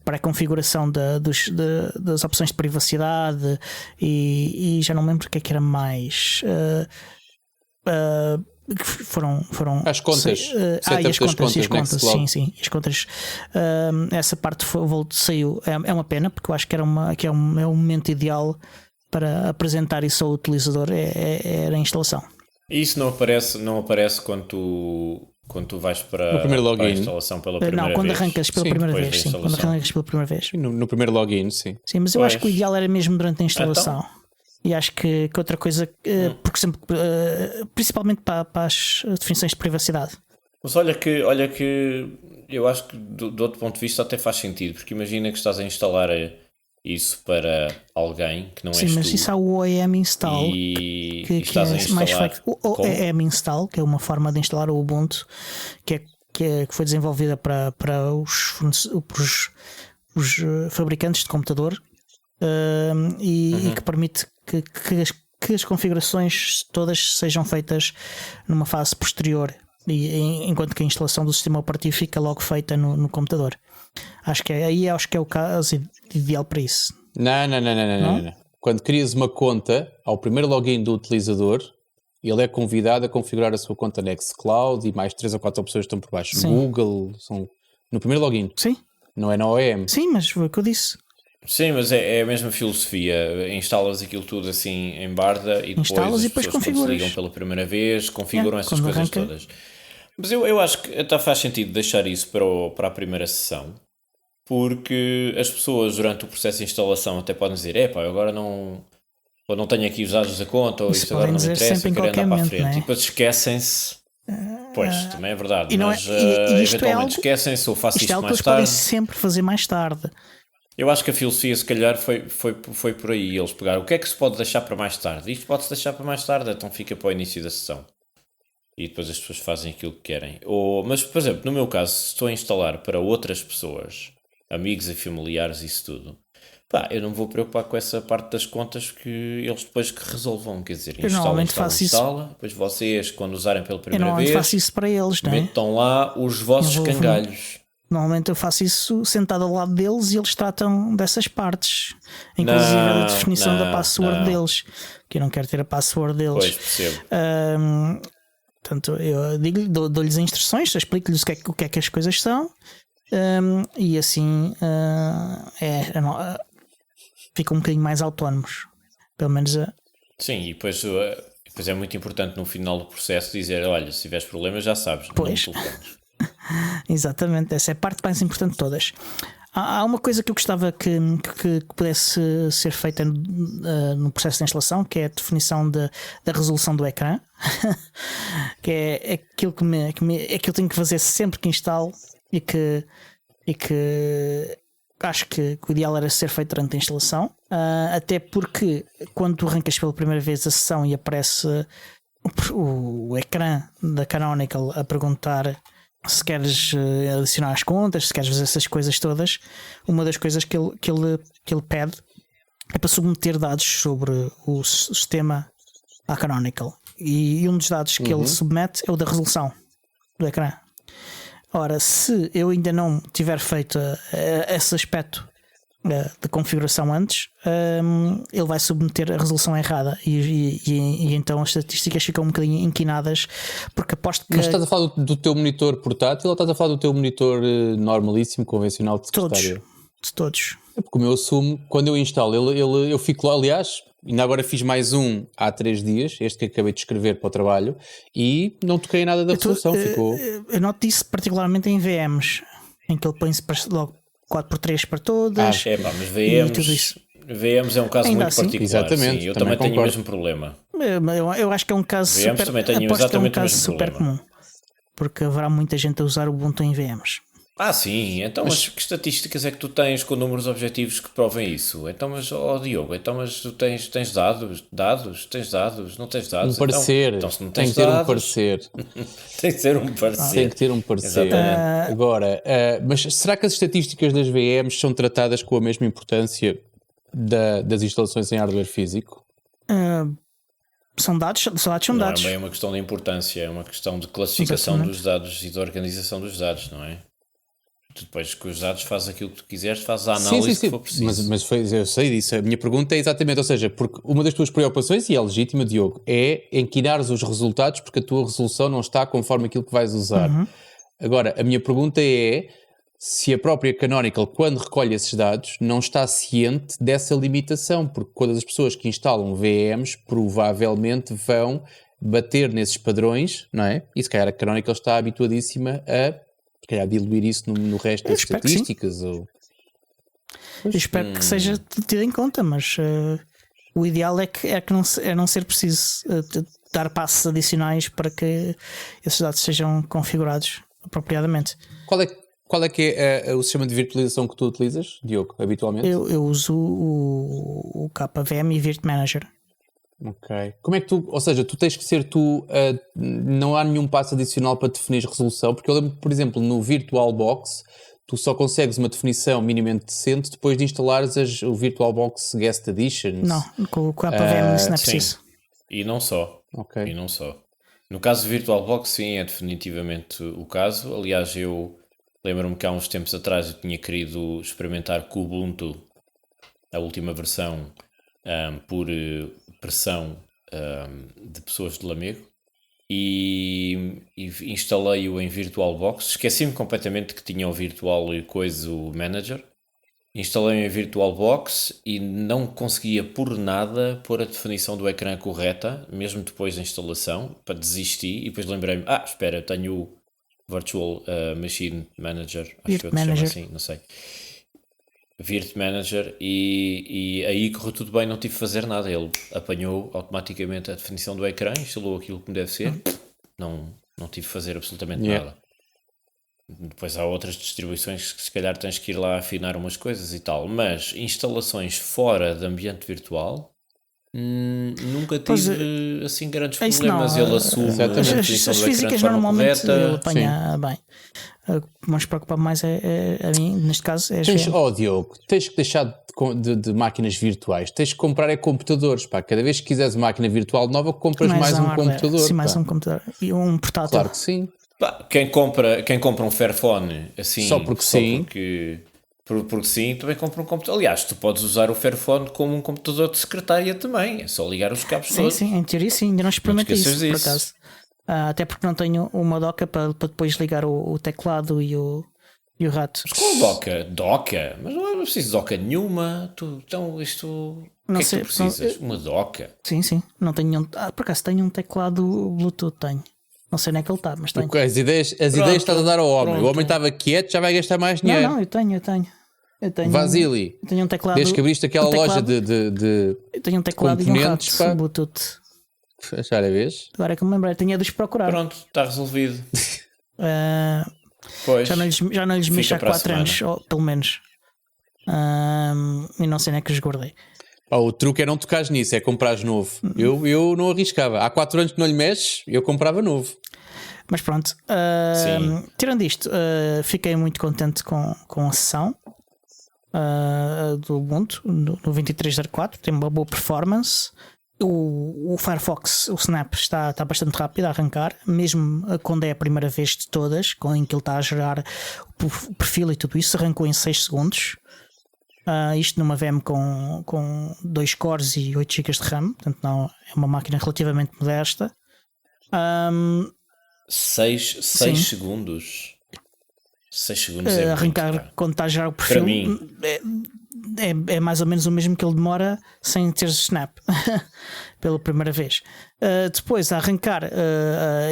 pré-configuração das opções de privacidade e já não lembro o que é que era mais. Foram as contas, e as contas, sim, as contas. Essa parte saiu. É uma pena, porque eu acho que é um momento ideal para apresentar isso ao utilizador, era a instalação. E isso não aparece quando tu vais para a instalação pela primeira vez? Não, quando arrancas pela primeira vez, sim. Quando arrancas pela primeira vez. No primeiro login, sim. Sim, mas eu acho que o ideal era mesmo durante a instalação. E acho que outra coisa, porque sempre, principalmente para as definições de privacidade. Mas olha que eu acho que do outro ponto de vista até faz sentido, porque imagina que estás a instalar isso para alguém que não és tu. Sim, mas isso há o OEM install que estás é mais feito. O OEM install, que é uma forma de instalar o Ubuntu, que foi desenvolvida para os fabricantes de computador. E que permite que as configurações todas sejam feitas numa fase posterior, enquanto que a instalação do sistema operativo fica logo feita no computador. Acho que é o caso ideal para isso. Não. Quando crias uma conta, ao primeiro login do utilizador, ele é convidado a configurar a sua conta na Nextcloud e mais 3 ou 4 opções estão por baixo. Sim. Google, são no primeiro login. Sim. Não é na OEM. Sim, mas foi o que eu disse. Sim, mas é a mesma filosofia. Instalas aquilo tudo assim em barda e depois as pessoas quando se ligam pela primeira vez configuram essas coisas todas. Mas eu acho que até faz sentido deixar isso para a primeira sessão, porque as pessoas durante o processo de instalação até podem dizer: eu agora não tenho aqui os dados da conta, ou isto agora não me interessa, eu quero andar para a frente. E depois esquecem-se. Pois, também é verdade. Mas eventualmente esquecem-se ou faço isto mais tarde. Podem sempre fazer mais tarde. Eu acho que a filosofia, se calhar, foi por aí. Eles pegaram: o que é que se pode deixar para mais tarde? Isto pode-se deixar para mais tarde, então fica para o início da sessão. E depois as pessoas fazem aquilo que querem. Mas, por exemplo, no meu caso, se estou a instalar para outras pessoas, amigos e familiares, isso tudo, eu não vou preocupar com essa parte das contas, que eles depois que resolvam. Quer dizer, instala, depois vocês, quando usarem pela primeira vez, faço isso para eles, não é? Metam lá os vossos cangalhos. Normalmente eu faço isso sentado ao lado deles e eles tratam dessas partes, inclusive a definição da password deles, que eu não quero ter a password deles. Pois, percebo. Portanto, eu dou-lhes instruções, explico-lhes o que é que as coisas são, e assim ficam um bocadinho mais autónomos, pelo menos. Sim, e depois é muito importante no final do processo dizer: olha, se tiveres problemas já sabes, não me telefones. Exatamente, essa é a parte mais importante de todas. Há uma coisa que eu gostava que pudesse ser feita no processo de instalação, que é a definição da resolução do ecrã, que é aquilo que eu tenho que fazer sempre que instalo e que acho que o ideal era ser feito durante a instalação, até porque quando tu arrancas pela primeira vez a sessão e aparece o ecrã da Canonical a perguntar se queres adicionar as contas, se queres fazer essas coisas todas, uma das coisas que ele pede é para submeter dados sobre o sistema à Canonical, e um dos dados que ele submete é o da resolução do ecrã. Ora, se eu ainda não tiver feito esse aspecto de configuração antes, ele vai submeter a resolução errada e então as estatísticas ficam um bocadinho inquinadas, porque aposto que... Mas estás a falar do teu monitor portátil ou estás a falar do teu monitor normalíssimo, convencional de secretário? De todos. É porque o meu assumo, quando eu instalo, eu fico lá, aliás, Ainda agora fiz mais um há 3 dias, este que acabei de escrever para o trabalho, e não toquei em nada da resolução. Ficou... Eu noto isso particularmente em VMs, em que ele põe-se logo 4x3 para todas. Mas e tudo isso. VMs é um caso Ainda muito assim, particular. exatamente, Sim, eu também também tenho o concordo. mesmo problema. Eu acho que é um caso VMs super, também tenho aposto que é um exatamente o caso mesmo super problema. comum, porque haverá muita gente a usar o Ubuntu em VMs. Sim, então mas que estatísticas é que tu tens com números objetivos que provem isso? Então, mas, Diogo, então, mas tu tens dados? Tens dados? Não tens dados? Um parecer, Então se não tem tens que ter dados, um parecer. tem que ter um parecer. Tem que ter um parecer. Exatamente. Agora, mas será que as estatísticas das VMs são tratadas com a mesma importância das instalações em hardware físico? São dados, são Não dados. é bem uma questão de importância, é uma questão de classificação Exatamente. dos dados e de organização dos dados, não é? Tu depois com os dados fazes aquilo que tu quiseres, fazes a análise que for preciso. Mas eu sei disso. A minha pergunta é exatamente, ou seja, porque uma das tuas preocupações, e é legítima, Diogo, é enquinares os resultados porque a tua resolução não está conforme aquilo que vais usar. Agora, a minha pergunta é se a própria Canonical, quando recolhe esses dados, não está ciente dessa limitação, porque quando as pessoas que instalam VMs provavelmente vão bater nesses padrões, não é? E se calhar a Canonical está habituadíssima a se calhar diluir isso no resto das estatísticas. Eu espero que seja tido em conta, mas o ideal é não ser preciso dar passos adicionais para que esses dados sejam configurados apropriadamente. Qual é que é o sistema de virtualização que tu utilizas, Diogo, habitualmente? Eu uso o KVM e Virt Manager. Ok. Como é que ou seja, tu tens que ser não há nenhum passo adicional para definir resolução, porque eu lembro que, por exemplo, no VirtualBox, tu só consegues uma definição minimamente decente depois de instalares o VirtualBox Guest Editions. Não, com o KVM isso não é preciso. Sim. E não só. Ok. E não só. No caso do VirtualBox, sim, é definitivamente o caso. Aliás, eu lembro-me que há uns tempos atrás eu tinha querido experimentar com o Ubuntu, a última versão, por pressão de pessoas de Lamego, e instalei-o em VirtualBox. Esqueci-me completamente que tinha o Virtual Coisa Manager. Instalei-o em VirtualBox e não conseguia por nada pôr a definição do ecrã correta, mesmo depois da instalação, para desistir, e depois lembrei-me, espera, eu tenho o Virtual Machine Manager, acho que eu te chamo assim, não sei. Virt Manager, e aí correu tudo bem, não tive de fazer nada. Ele apanhou automaticamente a definição do ecrã, instalou aquilo como deve ser, não tive de fazer absolutamente nada. Depois há outras distribuições que se calhar tens que ir lá afinar umas coisas e tal, mas instalações fora de ambiente virtual nunca tive assim grandes problemas. Ele assume a definição do ecrã de forma correta. Ele apanha bem. O que mais preocupa mais a mim, neste caso, é as Diogo, tens que deixar de máquinas virtuais. Tens que comprar computadores. Pá. Cada vez que quiseres uma máquina virtual nova, compras mais um computador. Sim, mais um computador. E um portátil. Claro que sim. Quem compra um Fairphone assim, só porque sim, também compra um computador. Aliás, tu podes usar o Fairphone como um computador de secretária também. É só ligar os cabos todos. Sim, em teoria sim. Ainda não experimentei isso, por acaso. Até porque não tenho uma doca para depois ligar o teclado e o rato. Mas com doca? Mas não é preciso de doca nenhuma. Então isto... O que é que tu precisas? Uma doca? Sim. Não tenho nenhum... por acaso tenho um teclado Bluetooth, tenho. Não sei onde é que ele está, mas tenho. As ideias estás a dar ao homem. Pronto. O homem estava quieto, já vai gastar mais dinheiro. Não, eu tenho. Vasily, eu tenho um teclado. Desde que abriste aquela loja de eu tenho um teclado e um rato Bluetooth. Já era vez? Agora é que me lembrei, tinha de os procurar. Pronto, está resolvido. Pois, já não lhes mexo há 4 anos, ou, pelo menos. E não sei nem que os guardei. O truque é não tocares nisso, é comprares novo. Eu não arriscava. Há 4 anos que não lhe mexes, eu comprava novo. Mas pronto, tirando isto, fiquei muito contente com a sessão do Ubuntu no 23.04. Tem uma boa performance. O Firefox, o Snap, está bastante rápido a arrancar, mesmo quando é a primeira vez de todas, em que ele está a gerar o perfil e tudo isso. Arrancou em 6 segundos. Isto numa VM com 2 cores e 8 GB de RAM, portanto não, é uma máquina relativamente modesta. 6 segundos. 6 segundos é arrancar muito, quando está a gerar o perfil. Para mim. É mais ou menos o mesmo que ele demora sem ter snap pela primeira vez. Depois, a arrancar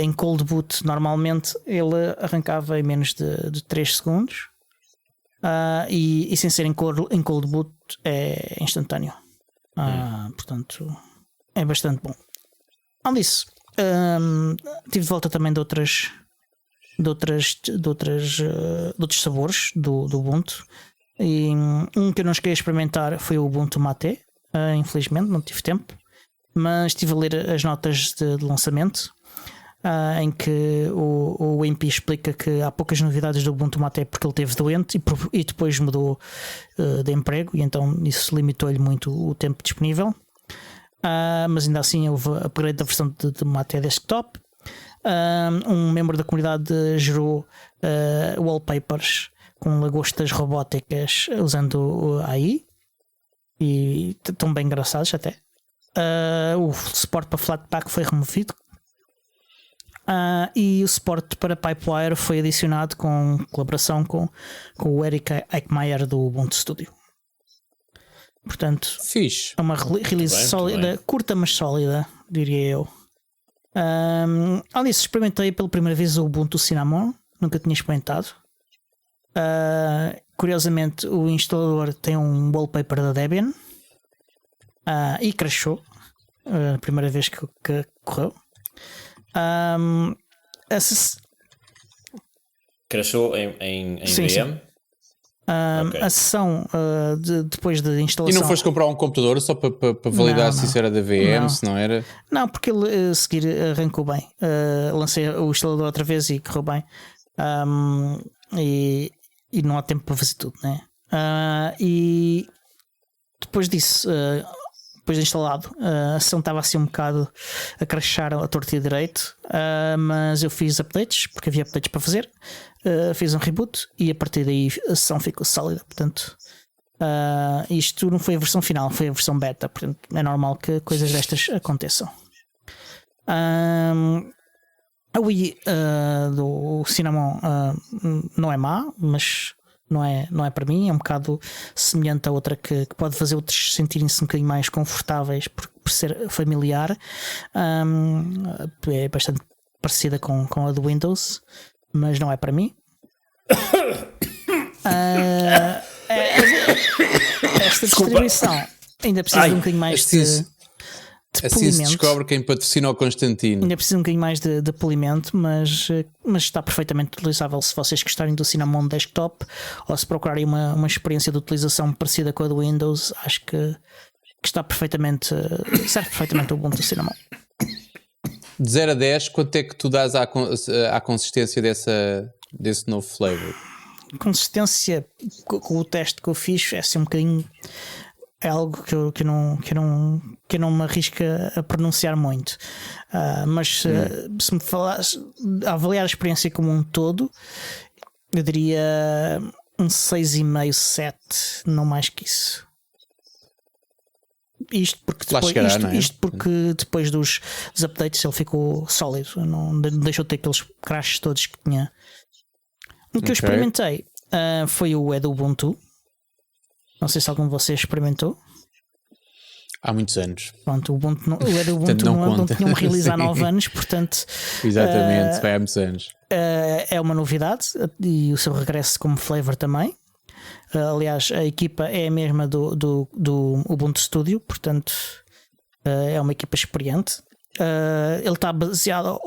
em cold boot, normalmente ele arrancava em menos de 3 segundos. E sem ser em cold boot é instantâneo. Portanto, é bastante bom. Além disso, tive de volta também de outros sabores do Ubuntu. E um que eu não cheguei a experimentar foi o Ubuntu Mate. Infelizmente não tive tempo, mas estive a ler as notas de lançamento, em que o MP explica que há poucas novidades do Ubuntu Mate porque ele esteve doente e depois mudou de emprego, e então isso limitou-lhe muito o tempo disponível. Mas ainda assim houve upgrade da versão de Mate Desktop. Um membro da comunidade gerou wallpapers com lagostas robóticas usando o AI e estão bem engraçados até. O suporte para Flatpak foi removido, e o suporte para Pipewire foi adicionado com colaboração com o Eric Eichmeier do Ubuntu Studio. Portanto, fixe. É uma release sólida, curta mas sólida, diria eu. Além disso, experimentei pela primeira vez o Ubuntu Cinnamon, nunca tinha experimentado. Curiosamente, o instalador tem um wallpaper da Debian, e crashou a primeira vez que correu. Crashou em sim, VM? Sim. Okay. A sessão depois da instalação. E não foste comprar um computador só para validar se isso era da VM, se não era? Não, porque ele a seguir arrancou bem. Lancei o instalador outra vez e correu bem. E não há tempo para fazer tudo, né? E depois disso, depois de instalado, a sessão estava assim um bocado a crashar a torto e direito, mas eu fiz updates, porque havia updates para fazer, fiz um reboot e a partir daí a sessão ficou sólida. Portanto, isto não foi a versão final, foi a versão beta, portanto é normal que coisas destas aconteçam. A Wii do Cinnamon não é má, mas não é para mim. É um bocado semelhante a outra que pode fazer outros sentirem-se um bocadinho mais confortáveis por ser familiar. É bastante parecida com a do Windows, mas não é para mim. Esta distribuição ainda precisa de um bocadinho mais de assim se descobre quem patrocina o Constantino. Ainda precisa um bocadinho mais de polimento, mas está perfeitamente utilizável se vocês gostarem do Cinnamon Desktop, ou se procurarem uma experiência de utilização parecida com a do Windows. Acho que está perfeitamente, serve perfeitamente o Ubuntu Cinnamon. De 0 a 10, quanto é que tu dás à consistência desse novo flavor? Consistência, com o teste que eu fiz, é assim um bocadinho. É algo que eu não me arrisco a pronunciar muito. Mas se me falares a avaliar a experiência como um todo, eu diria um 6,5, 7, não mais que isso. Isto porque depois dos updates ele ficou sólido, não deixou de ter aqueles crashes todos que tinha. O que eu experimentei foi o Edu Ubuntu. Não sei se algum de vocês experimentou. Há muitos anos. Pronto, o Ubuntu não tinha um release há 9 anos, portanto. Exatamente, vai há muitos anos. É uma novidade e o seu regresso como flavor também. Aliás, a equipa é a mesma do Ubuntu Studio, portanto é uma equipa experiente. Ele está baseado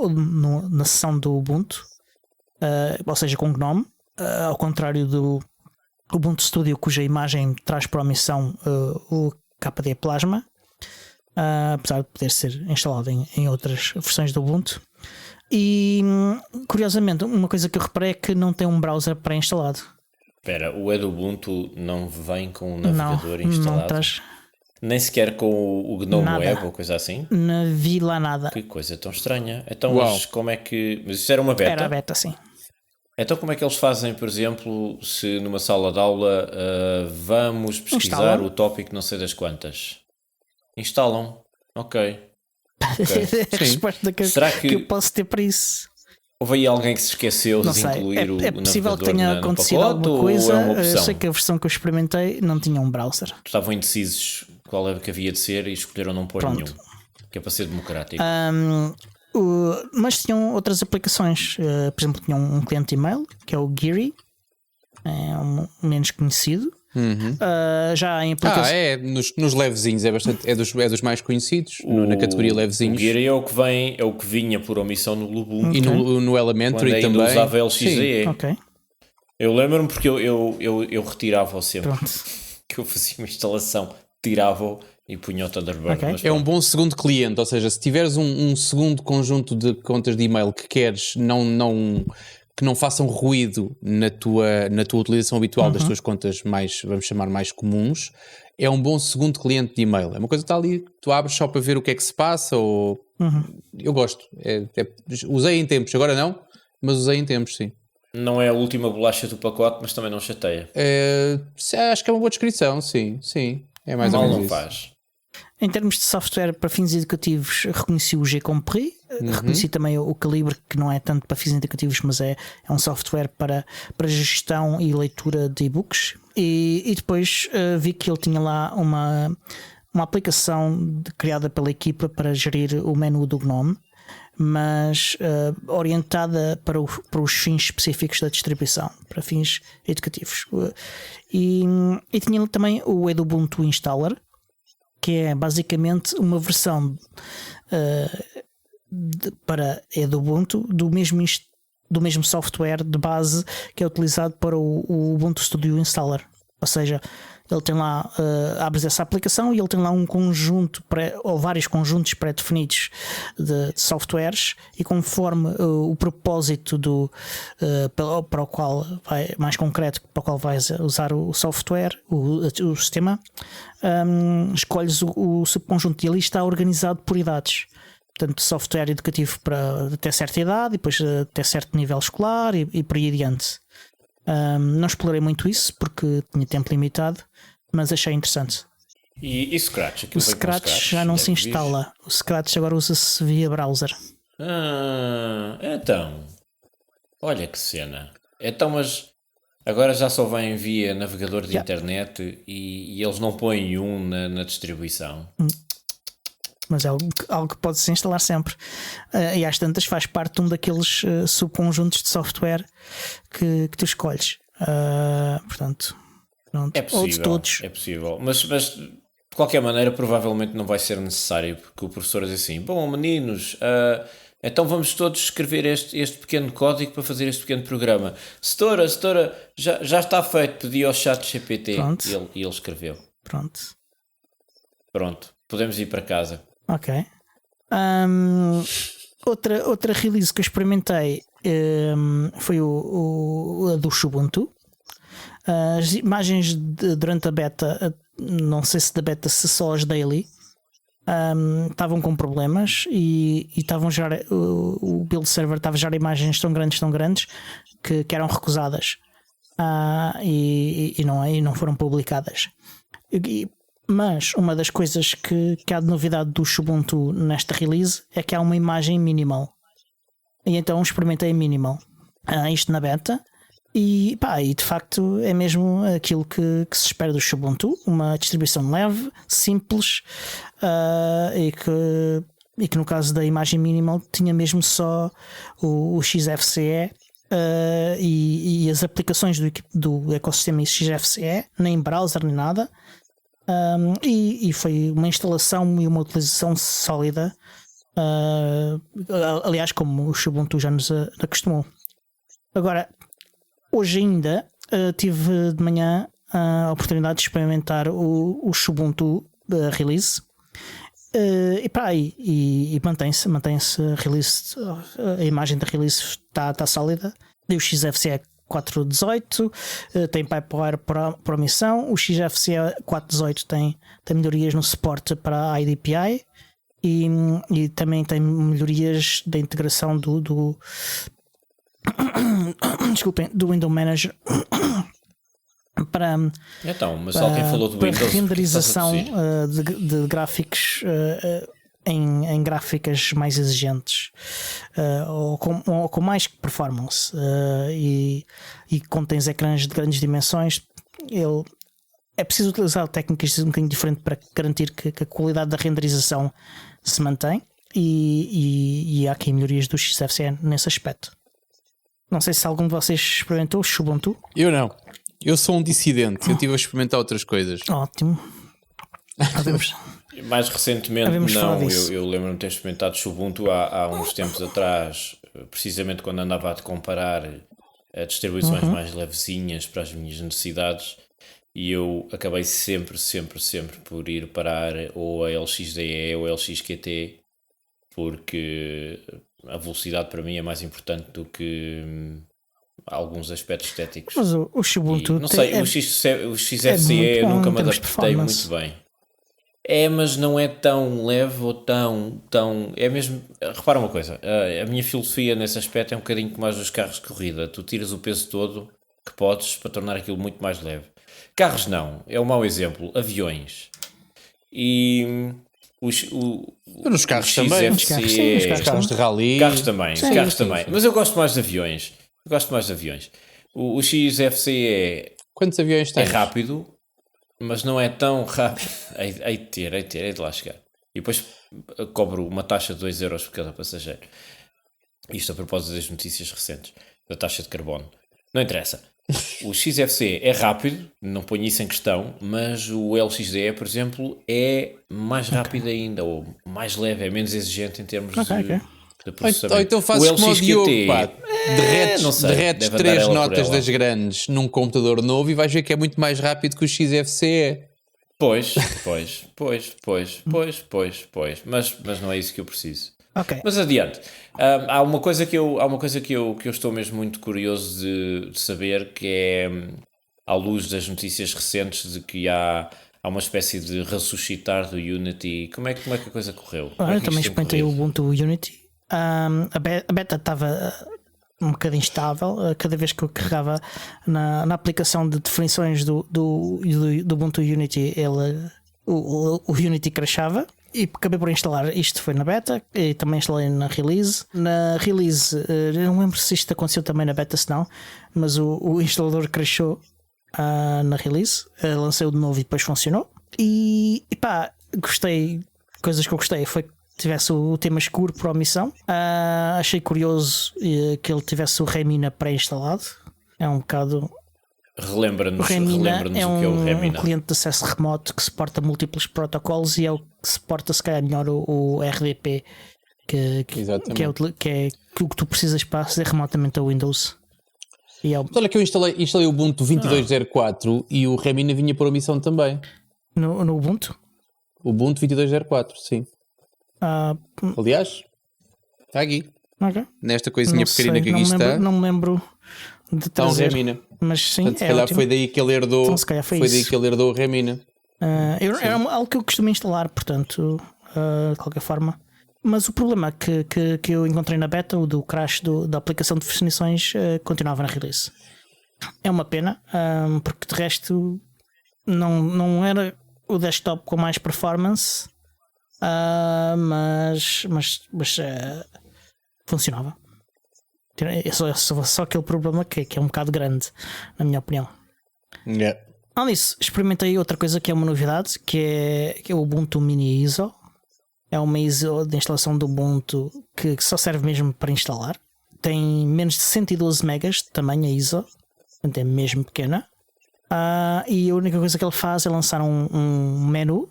na sessão do Ubuntu, ou seja, com GNOME, ao contrário do Ubuntu Studio, cuja imagem traz para a omissão o KDE Plasma, apesar de poder ser instalado em outras versões do Ubuntu. E curiosamente, uma coisa que eu reparei é que não tem um browser pré-instalado. Espera, o Ubuntu não vem com um navegador instalado? Não traz. Nem sequer com o GNOME nada. Web ou coisa assim? Não vi lá nada. Que coisa tão estranha. Então, mas como é que... Mas isso era uma beta? Era a beta, sim. Então como é que eles fazem, por exemplo, se numa sala de aula vamos pesquisar o tópico não sei das quantas? Instalam. Ok. A resposta que eu posso ter para isso. Houve aí alguém que se esqueceu Não de sei, incluir o é possível que navegador tenha no acontecido pacote, alguma ou coisa. é uma Eu opção? sei que a versão que eu experimentei não tinha um browser. Estavam indecisos qual é que havia de ser e escolheram não pôr nenhum, que é para ser democrático. Mas tinham outras aplicações. Por exemplo, tinham um cliente de e-mail que é o Geary, é menos conhecido. Já em aplicações. Nos levezinhos, é dos mais conhecidos, na categoria levezinhos. O Geary é o que vinha por omissão no Ubuntu. E no Elementary quando ainda também. usava LXDE. Ok. Eu lembro-me porque eu retirava-o sempre. Pronto. Que eu fazia uma instalação, tirava-o e punha o Thunderbird. Ok. Mas É um bom segundo cliente, ou seja, se tiveres um segundo conjunto de contas de e-mail que queres que não façam ruído na tua utilização habitual das tuas contas mais, vamos chamar, mais comuns, é um bom segundo cliente de e-mail. É uma coisa que está ali, tu abres só para ver o que é que se passa, ou... Eu gosto. Usei em tempos, agora não, mas usei em tempos, sim. não é a última bolacha do pacote, mas também não chateia. Acho que é uma boa descrição, sim. É mais ou Mal menos não isso. faz. Em termos de software para fins educativos, reconheci o Gcompris, reconheci também o Calibre, que não é tanto para fins educativos, mas é um software para gestão e leitura de e-books. E depois vi que ele tinha lá uma aplicação criada pela equipa para gerir o menu do GNOME, mas orientada para os fins específicos da distribuição, para fins educativos. E tinha também o Edubuntu Installer, que é basicamente uma versão para Edubuntu do mesmo software de base que é utilizado para o Ubuntu Studio Installer. Ou seja, ele tem lá, abres essa aplicação e ele tem lá um conjunto ou vários conjuntos pré-definidos de softwares, e conforme o propósito para o qual mais concreto, para o qual vais usar o software, o sistema, escolhes o subconjunto, e ali está organizado por idades. Portanto, software educativo para até certa idade, e depois até certo nível escolar e por aí adiante. Não explorei muito isso porque tinha tempo limitado, mas achei interessante. E Scratch? O Scratch já não se instala. O Scratch agora usa-se via browser. Então. Olha que cena. Então, mas agora já só vem via navegador de internet e eles não põem na distribuição. Mas é algo que pode-se instalar sempre. E às tantas faz parte de um daqueles subconjuntos de software que tu escolhes. Portanto, pronto. É possível, ou de todos. É possível. Mas de qualquer maneira, provavelmente não vai ser necessário, porque o professor diz assim: bom, meninos, então vamos todos escrever este pequeno código para fazer este pequeno programa. Setora, já está feito. Pedi ao chat GPT e ele escreveu. Pronto, podemos ir para casa. Ok. Outra release que eu experimentei foi a do Ubuntu. As imagens durante a beta, não sei se da beta, se só as daily, estavam com problemas e estavam a gerar, o build server estava a gerar imagens tão grandes que eram recusadas e não foram publicadas. Mas uma das coisas que há de novidade do Ubuntu nesta release é que há uma imagem minimal. E então experimentei minimal. Isto na beta. E de facto é mesmo aquilo que se espera do Ubuntu. Uma distribuição leve, simples, e que no caso da imagem minimal tinha mesmo só o XFCE e as aplicações do ecossistema XFCE, nem browser nem nada. E foi uma instalação e uma utilização sólida, aliás, como o Ubuntu já nos acostumou. Agora, hoje ainda tive de manhã a oportunidade de experimentar o Ubuntu release, e mantém-se a release, a imagem da release está sólida. E o XFCE 4.18 tem Pipewire para omissão. O XFCE 4.18 tem melhorias no suporte para a IDPI e também tem melhorias da integração do Window Manager para então, mas alguém falou do Windows, renderização de gráficos em gráficas mais exigentes ou com mais performance e quando tens ecrãs de grandes dimensões, é preciso utilizar técnicas um bocadinho diferentes para garantir que a qualidade da renderização se mantém e há aqui melhorias do XFCE nesse aspecto. Não sei se algum de vocês experimentou o Ubuntu. Eu não. Eu sou um dissidente. Eu estive a experimentar outras coisas. Ótimo. Mais recentemente não, eu lembro-me de ter experimentado Ubuntu há uns tempos atrás, precisamente quando andava a comparar distribuições mais levezinhas para as minhas necessidades, e eu acabei sempre por ir parar ou a LXDE ou a LXQT, porque a velocidade para mim é mais importante do que alguns aspectos estéticos. Mas o Ubuntu não sei, o XFCE eu nunca me adaptei muito bem. Mas não é tão leve ou tão... É mesmo... Repara uma coisa, a minha filosofia nesse aspecto é um bocadinho como mais dos carros de corrida. Tu tiras o peso todo que podes para tornar aquilo muito mais leve. Carros não, é um mau exemplo. Aviões. E... Nos carros também. Os carros de rally. Carros também. Mas eu gosto mais de aviões. O XFCE... Quantos aviões tens? É rápido, mas não é tão rápido. Hei de lá chegar. E depois cobro uma taxa de 2 euros por cada passageiro. Isto a propósito das notícias recentes, da taxa de carbono. Não interessa. O XFCE é rápido, não ponho isso em questão, mas o LXDE, por exemplo, é mais rápido ainda, ou mais leve, é menos exigente em termos de processamento. Ou então fazes como o Diogo, pá, derretes 3 notas das grandes num computador novo e vais ver que é muito mais rápido que o XFCE. Pois. Mas não é isso que eu preciso. Okay. Mas adiante. Há uma coisa que eu estou mesmo muito curioso de saber, que é, à luz das notícias recentes, de que há uma espécie de ressuscitar do Unity. Como é que a coisa correu? Eu também experimentei o Ubuntu Unity. A beta estava um bocadinho instável. Cada vez que eu carregava na aplicação de definições do Ubuntu Unity, o Unity crashava. E acabei por instalar. Isto foi na beta e também instalei na release. Na release, eu não lembro se isto aconteceu também na beta, se não, mas o instalador crashou na release. Lancei-o de novo e depois funcionou. E pá, gostei. Coisas que eu gostei foi que tivesse o tema escuro por omissão. Achei curioso que ele tivesse o Remina pré-instalado. É um bocado. Relembra-nos o que é o Remina. Um cliente de acesso remoto que suporta múltiplos protocolos e é o que suporta se calhar melhor o RDP, que é o que tu precisas para aceder remotamente ao Windows. Olha que eu instalei o Ubuntu 22.04 e o Remina vinha por omissão também. No Ubuntu? Ubuntu 22.04, sim. Aliás, está aqui. Okay. Nesta coisinha pequenina que aqui está. Não me lembro de trazer. Está um Remina. Mas sim, portanto, se calhar foi daí que ele herdou. Então, se calhar foi daí que ele herdou o Remina. Era algo que eu costumo instalar, portanto, de qualquer forma. Mas o problema que eu encontrei na beta, o do crash da aplicação de definições, continuava na release. É uma pena, porque de resto não era o desktop com mais performance, mas funcionava. É só aquele problema que é um bocado grande, na minha opinião. Yeah. Além disso, experimentei outra coisa que é uma novidade, que é o Ubuntu Mini ISO. É uma ISO de instalação do Ubuntu que só serve mesmo para instalar. Tem menos de 112 megas de tamanho a ISO, portanto é mesmo pequena. E a única coisa que ele faz é lançar um menu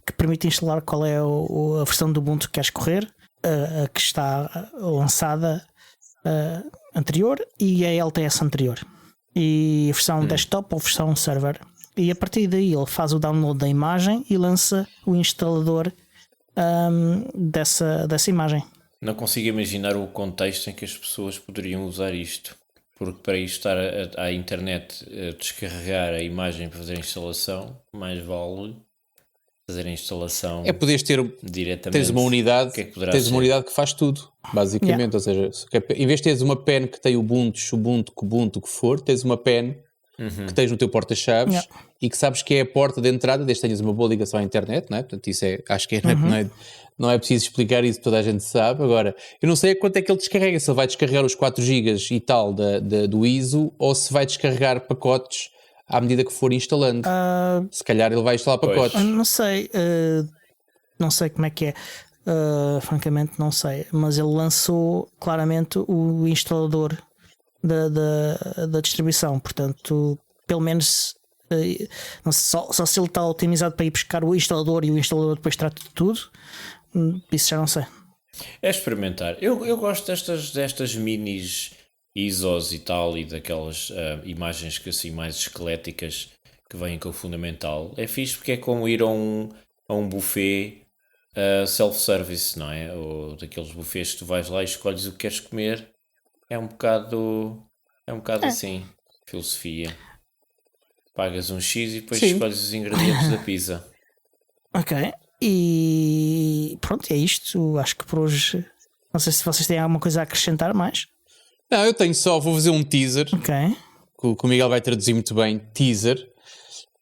que permite instalar qual é a versão do Ubuntu que queres correr, a que está lançada anterior e a LTS anterior, e a versão desktop ou versão server. E a partir daí ele faz o download da imagem e lança o instalador dessa imagem. Não consigo imaginar o contexto em que as pessoas poderiam usar isto, porque para isto estar à internet a descarregar a imagem para fazer a instalação, mais vale fazer a instalação diretamente. Tens uma unidade, uma unidade que faz tudo, basicamente. Ou seja, em vez de teres uma pen que tem Ubuntu, o que for, tens uma pen que tens no teu porta-chaves e que sabes que é a porta de entrada, desde que tenhas uma boa ligação à internet, não é? Portanto, isso acho que não é preciso explicar isso, toda a gente sabe. Agora, eu não sei a quanto é que ele descarrega, se ele vai descarregar os 4 GB e tal do ISO ou se vai descarregar pacotes à medida que for instalando. Se calhar ele vai instalar pacotes. Não sei, não sei como é que é. Francamente não sei, mas ele lançou claramente o instalador da distribuição, portanto, pelo menos não sei, só se ele está otimizado para ir buscar o instalador e o instalador depois trata de tudo, isso já não sei. É experimentar. Eu gosto destas minis ISOs e tal, e daquelas imagens que assim mais esqueléticas que vêm com o fundamental. É fixe porque é como ir a um buffet self-service, não é? Ou daqueles buffets que tu vais lá e escolhes o que queres comer. É um bocado assim, filosofia. Pagas um X e depois escolhes os ingredientes da pizza. Ok, e pronto, é isto. Acho que por hoje, não sei se vocês têm alguma coisa a acrescentar mais. Não, eu tenho vou fazer um teaser. Ok. Que o Miguel vai traduzir muito bem, teaser,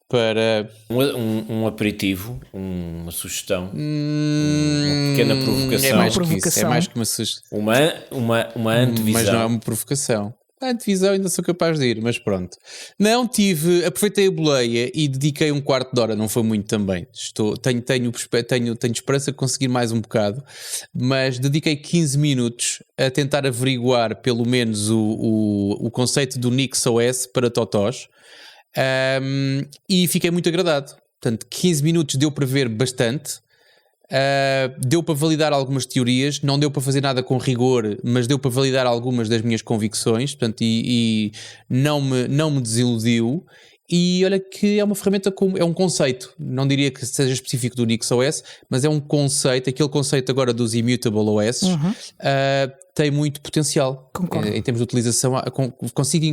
para... Um aperitivo, uma sugestão, uma pequena provocação. É mais que uma sugestão. Uma antevisão. Mas não é uma provocação. A antevisão ainda sou capaz de ir, mas pronto. Não, aproveitei a boleia e dediquei um quarto de hora, não foi muito também. Tenho esperança de conseguir mais um bocado, mas dediquei 15 minutos a tentar averiguar pelo menos o conceito do NixOS para totós, e fiquei muito agradado. Portanto, 15 minutos deu para ver bastante. Deu para validar algumas teorias, não deu para fazer nada com rigor, mas deu para validar algumas das minhas convicções, portanto, e não me desiludiu. E olha que é uma ferramenta, é um conceito, não diria que seja específico do NixOS, mas é um conceito, aquele conceito agora dos Immutable OS, tem muito potencial. Em termos de utilização. Consigo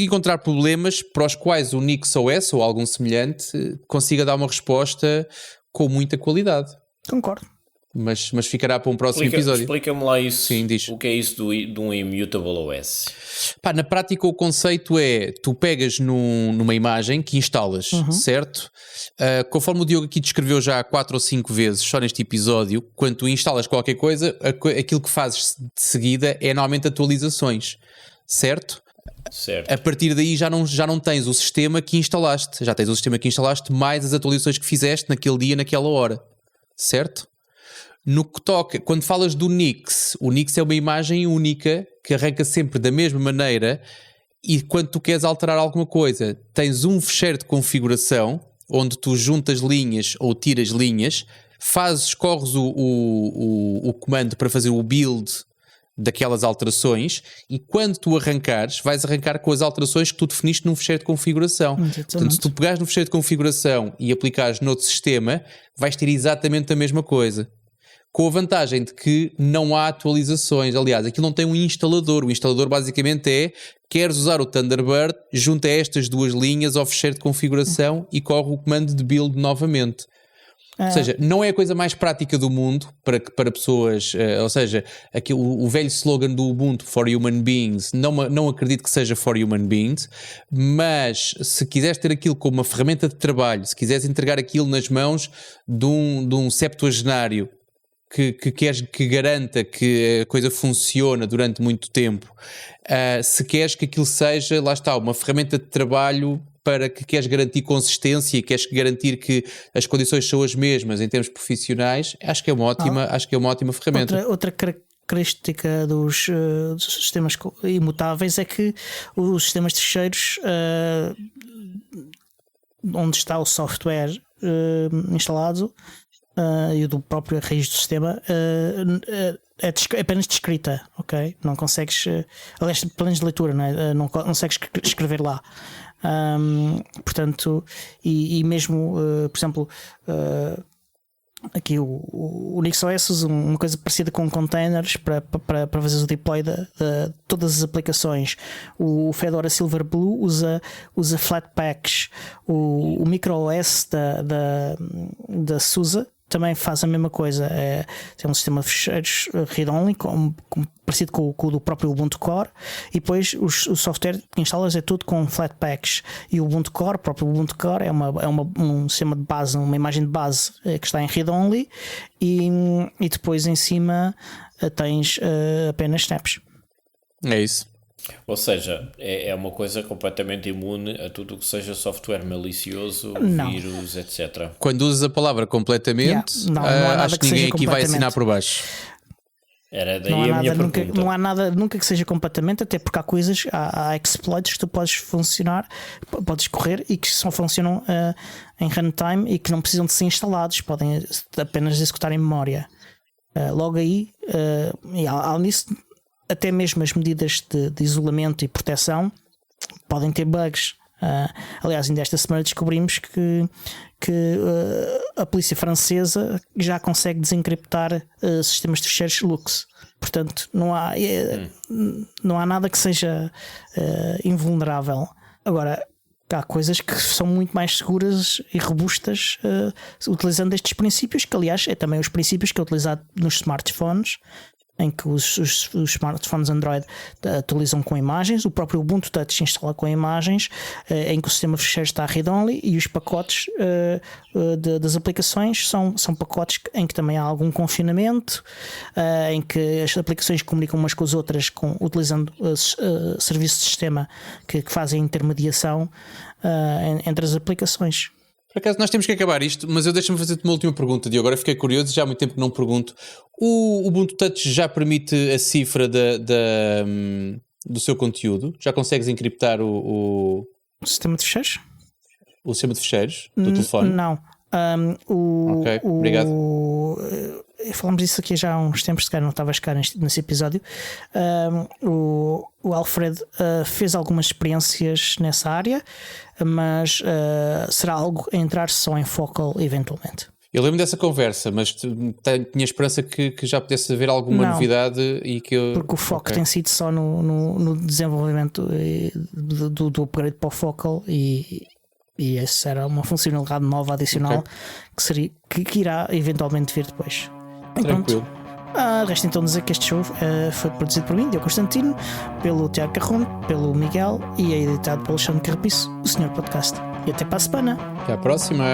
encontrar problemas para os quais o NixOS ou algum semelhante consiga dar uma resposta com muita qualidade. Concordo. Mas ficará para um próximo episódio. Explica-me lá isso. Sim, diz. O que é isso de um Immutable OS? Na prática o conceito é, tu pegas numa imagem que instalas, certo? Conforme o Diogo aqui descreveu já 4 ou 5 vezes só neste episódio, quando tu instalas qualquer coisa, aquilo que fazes de seguida é normalmente atualizações, certo? Certo. A partir daí já não tens o sistema que instalaste, já tens o sistema que instalaste mais as atualizações que fizeste naquele dia, naquela hora, certo? No que toca, quando falas do Nix, o Nix é uma imagem única que arranca sempre da mesma maneira, e quando tu queres alterar alguma coisa, tens um fecheiro de configuração onde tu juntas linhas ou tiras linhas, corres o comando para fazer o build daquelas alterações, e quando tu arrancares, vais arrancar com as alterações que tu definiste num fecheiro de configuração. Portanto, se tu pegares no fecheiro de configuração e aplicares noutro sistema, vais ter exatamente a mesma coisa. Com a vantagem de que não há atualizações. Aliás, aquilo não tem um instalador. O instalador basicamente é, queres usar o Thunderbird, junta estas duas linhas ao fecheiro de configuração e corre o comando de build novamente. Ou seja, não é a coisa mais prática do mundo para pessoas, ou seja, aqui, o velho slogan do Ubuntu, For Human Beings, não acredito que seja For Human Beings, mas se quiseres ter aquilo como uma ferramenta de trabalho, se quiseres entregar aquilo nas mãos de um septuagenário que queres que garanta que a coisa funciona durante muito tempo, se queres que aquilo seja, lá está, uma ferramenta de trabalho para que queres garantir consistência e queres garantir que as condições são as mesmas em termos profissionais, acho que é uma ótima ferramenta. Outra característica dos sistemas imutáveis é que os sistemas de ficheiros onde está o software instalado e do próprio raiz do sistema é apenas de escrita, ok? Não consegues, aliás, planos de leitura, não consegues escrever lá. Portanto, e mesmo, por exemplo, aqui o NixOS usa uma coisa parecida com containers para fazer o deploy de todas as aplicações. O Fedora Silverblue usa Flatpaks. O MicroOS da SUSE também faz a mesma coisa. Tem um sistema de fecheiros read-only, parecido com o do próprio Ubuntu Core, e depois o software que instalas é tudo com Flatpaks. E o Ubuntu Core, o próprio Ubuntu Core, é um sistema de base, uma imagem de base que está em read-only, e depois em cima tens apenas snaps. É isso. Ou seja, é uma coisa completamente imune a tudo o que seja software malicioso, Não. vírus, etc. Quando usas a palavra completamente, Não há nada acho que que ninguém seja aqui vai assinar completamente. por baixo. Era daí Não há a minha nada nunca, pergunta. não há nada nunca que seja completamente, até porque há coisas, há exploits que tu podes correr e que só funcionam em runtime e que não precisam de ser instalados, podem apenas executar em memória. Logo aí, e além disso, até mesmo as medidas de isolamento e proteção podem ter bugs. Aliás, ainda esta semana descobrimos que a polícia francesa já consegue desencriptar sistemas de ficheiros Lux. Portanto, não há nada que seja invulnerável. Agora, há coisas que são muito mais seguras e robustas utilizando estes princípios, que aliás é também os princípios que é utilizado nos smartphones, em que os smartphones Android atualizam com imagens, o próprio Ubuntu Touch instala com imagens, em que o sistema de ficheiros está read-only, e os pacotes das aplicações são pacotes em que também há algum confinamento, em que as aplicações comunicam umas com as outras utilizando serviços de sistema que fazem intermediação entre as aplicações. Por acaso nós temos que acabar isto, mas eu deixo-me fazer-te uma última pergunta, Diogo. Agora fiquei curioso, já há muito tempo que não pergunto. O Ubuntu Touch já permite a cifra do seu conteúdo? Já consegues encriptar o Sistema de ficheiros? O sistema de ficheiros do telefone? Não. Ok, obrigado. Falamos disso aqui já há uns tempos, se calhar não estavas cá nesse episódio. O Alfred fez algumas experiências nessa área, mas será algo a entrar só em Focal eventualmente. Eu lembro dessa conversa, mas tinha esperança que já pudesse haver alguma novidade e que eu... Porque o foco tem sido só no desenvolvimento do upgrade para o Focal e essa era uma funcionalidade nova adicional que irá eventualmente vir depois. Tranquilo. Resta então dizer que este show foi produzido por mim, Diogo Constantino, pelo Tiago Carrone, pelo Miguel e é editado pelo Alexandre Carrapiço, o Senhor Podcast. E até para a semana. Até à próxima.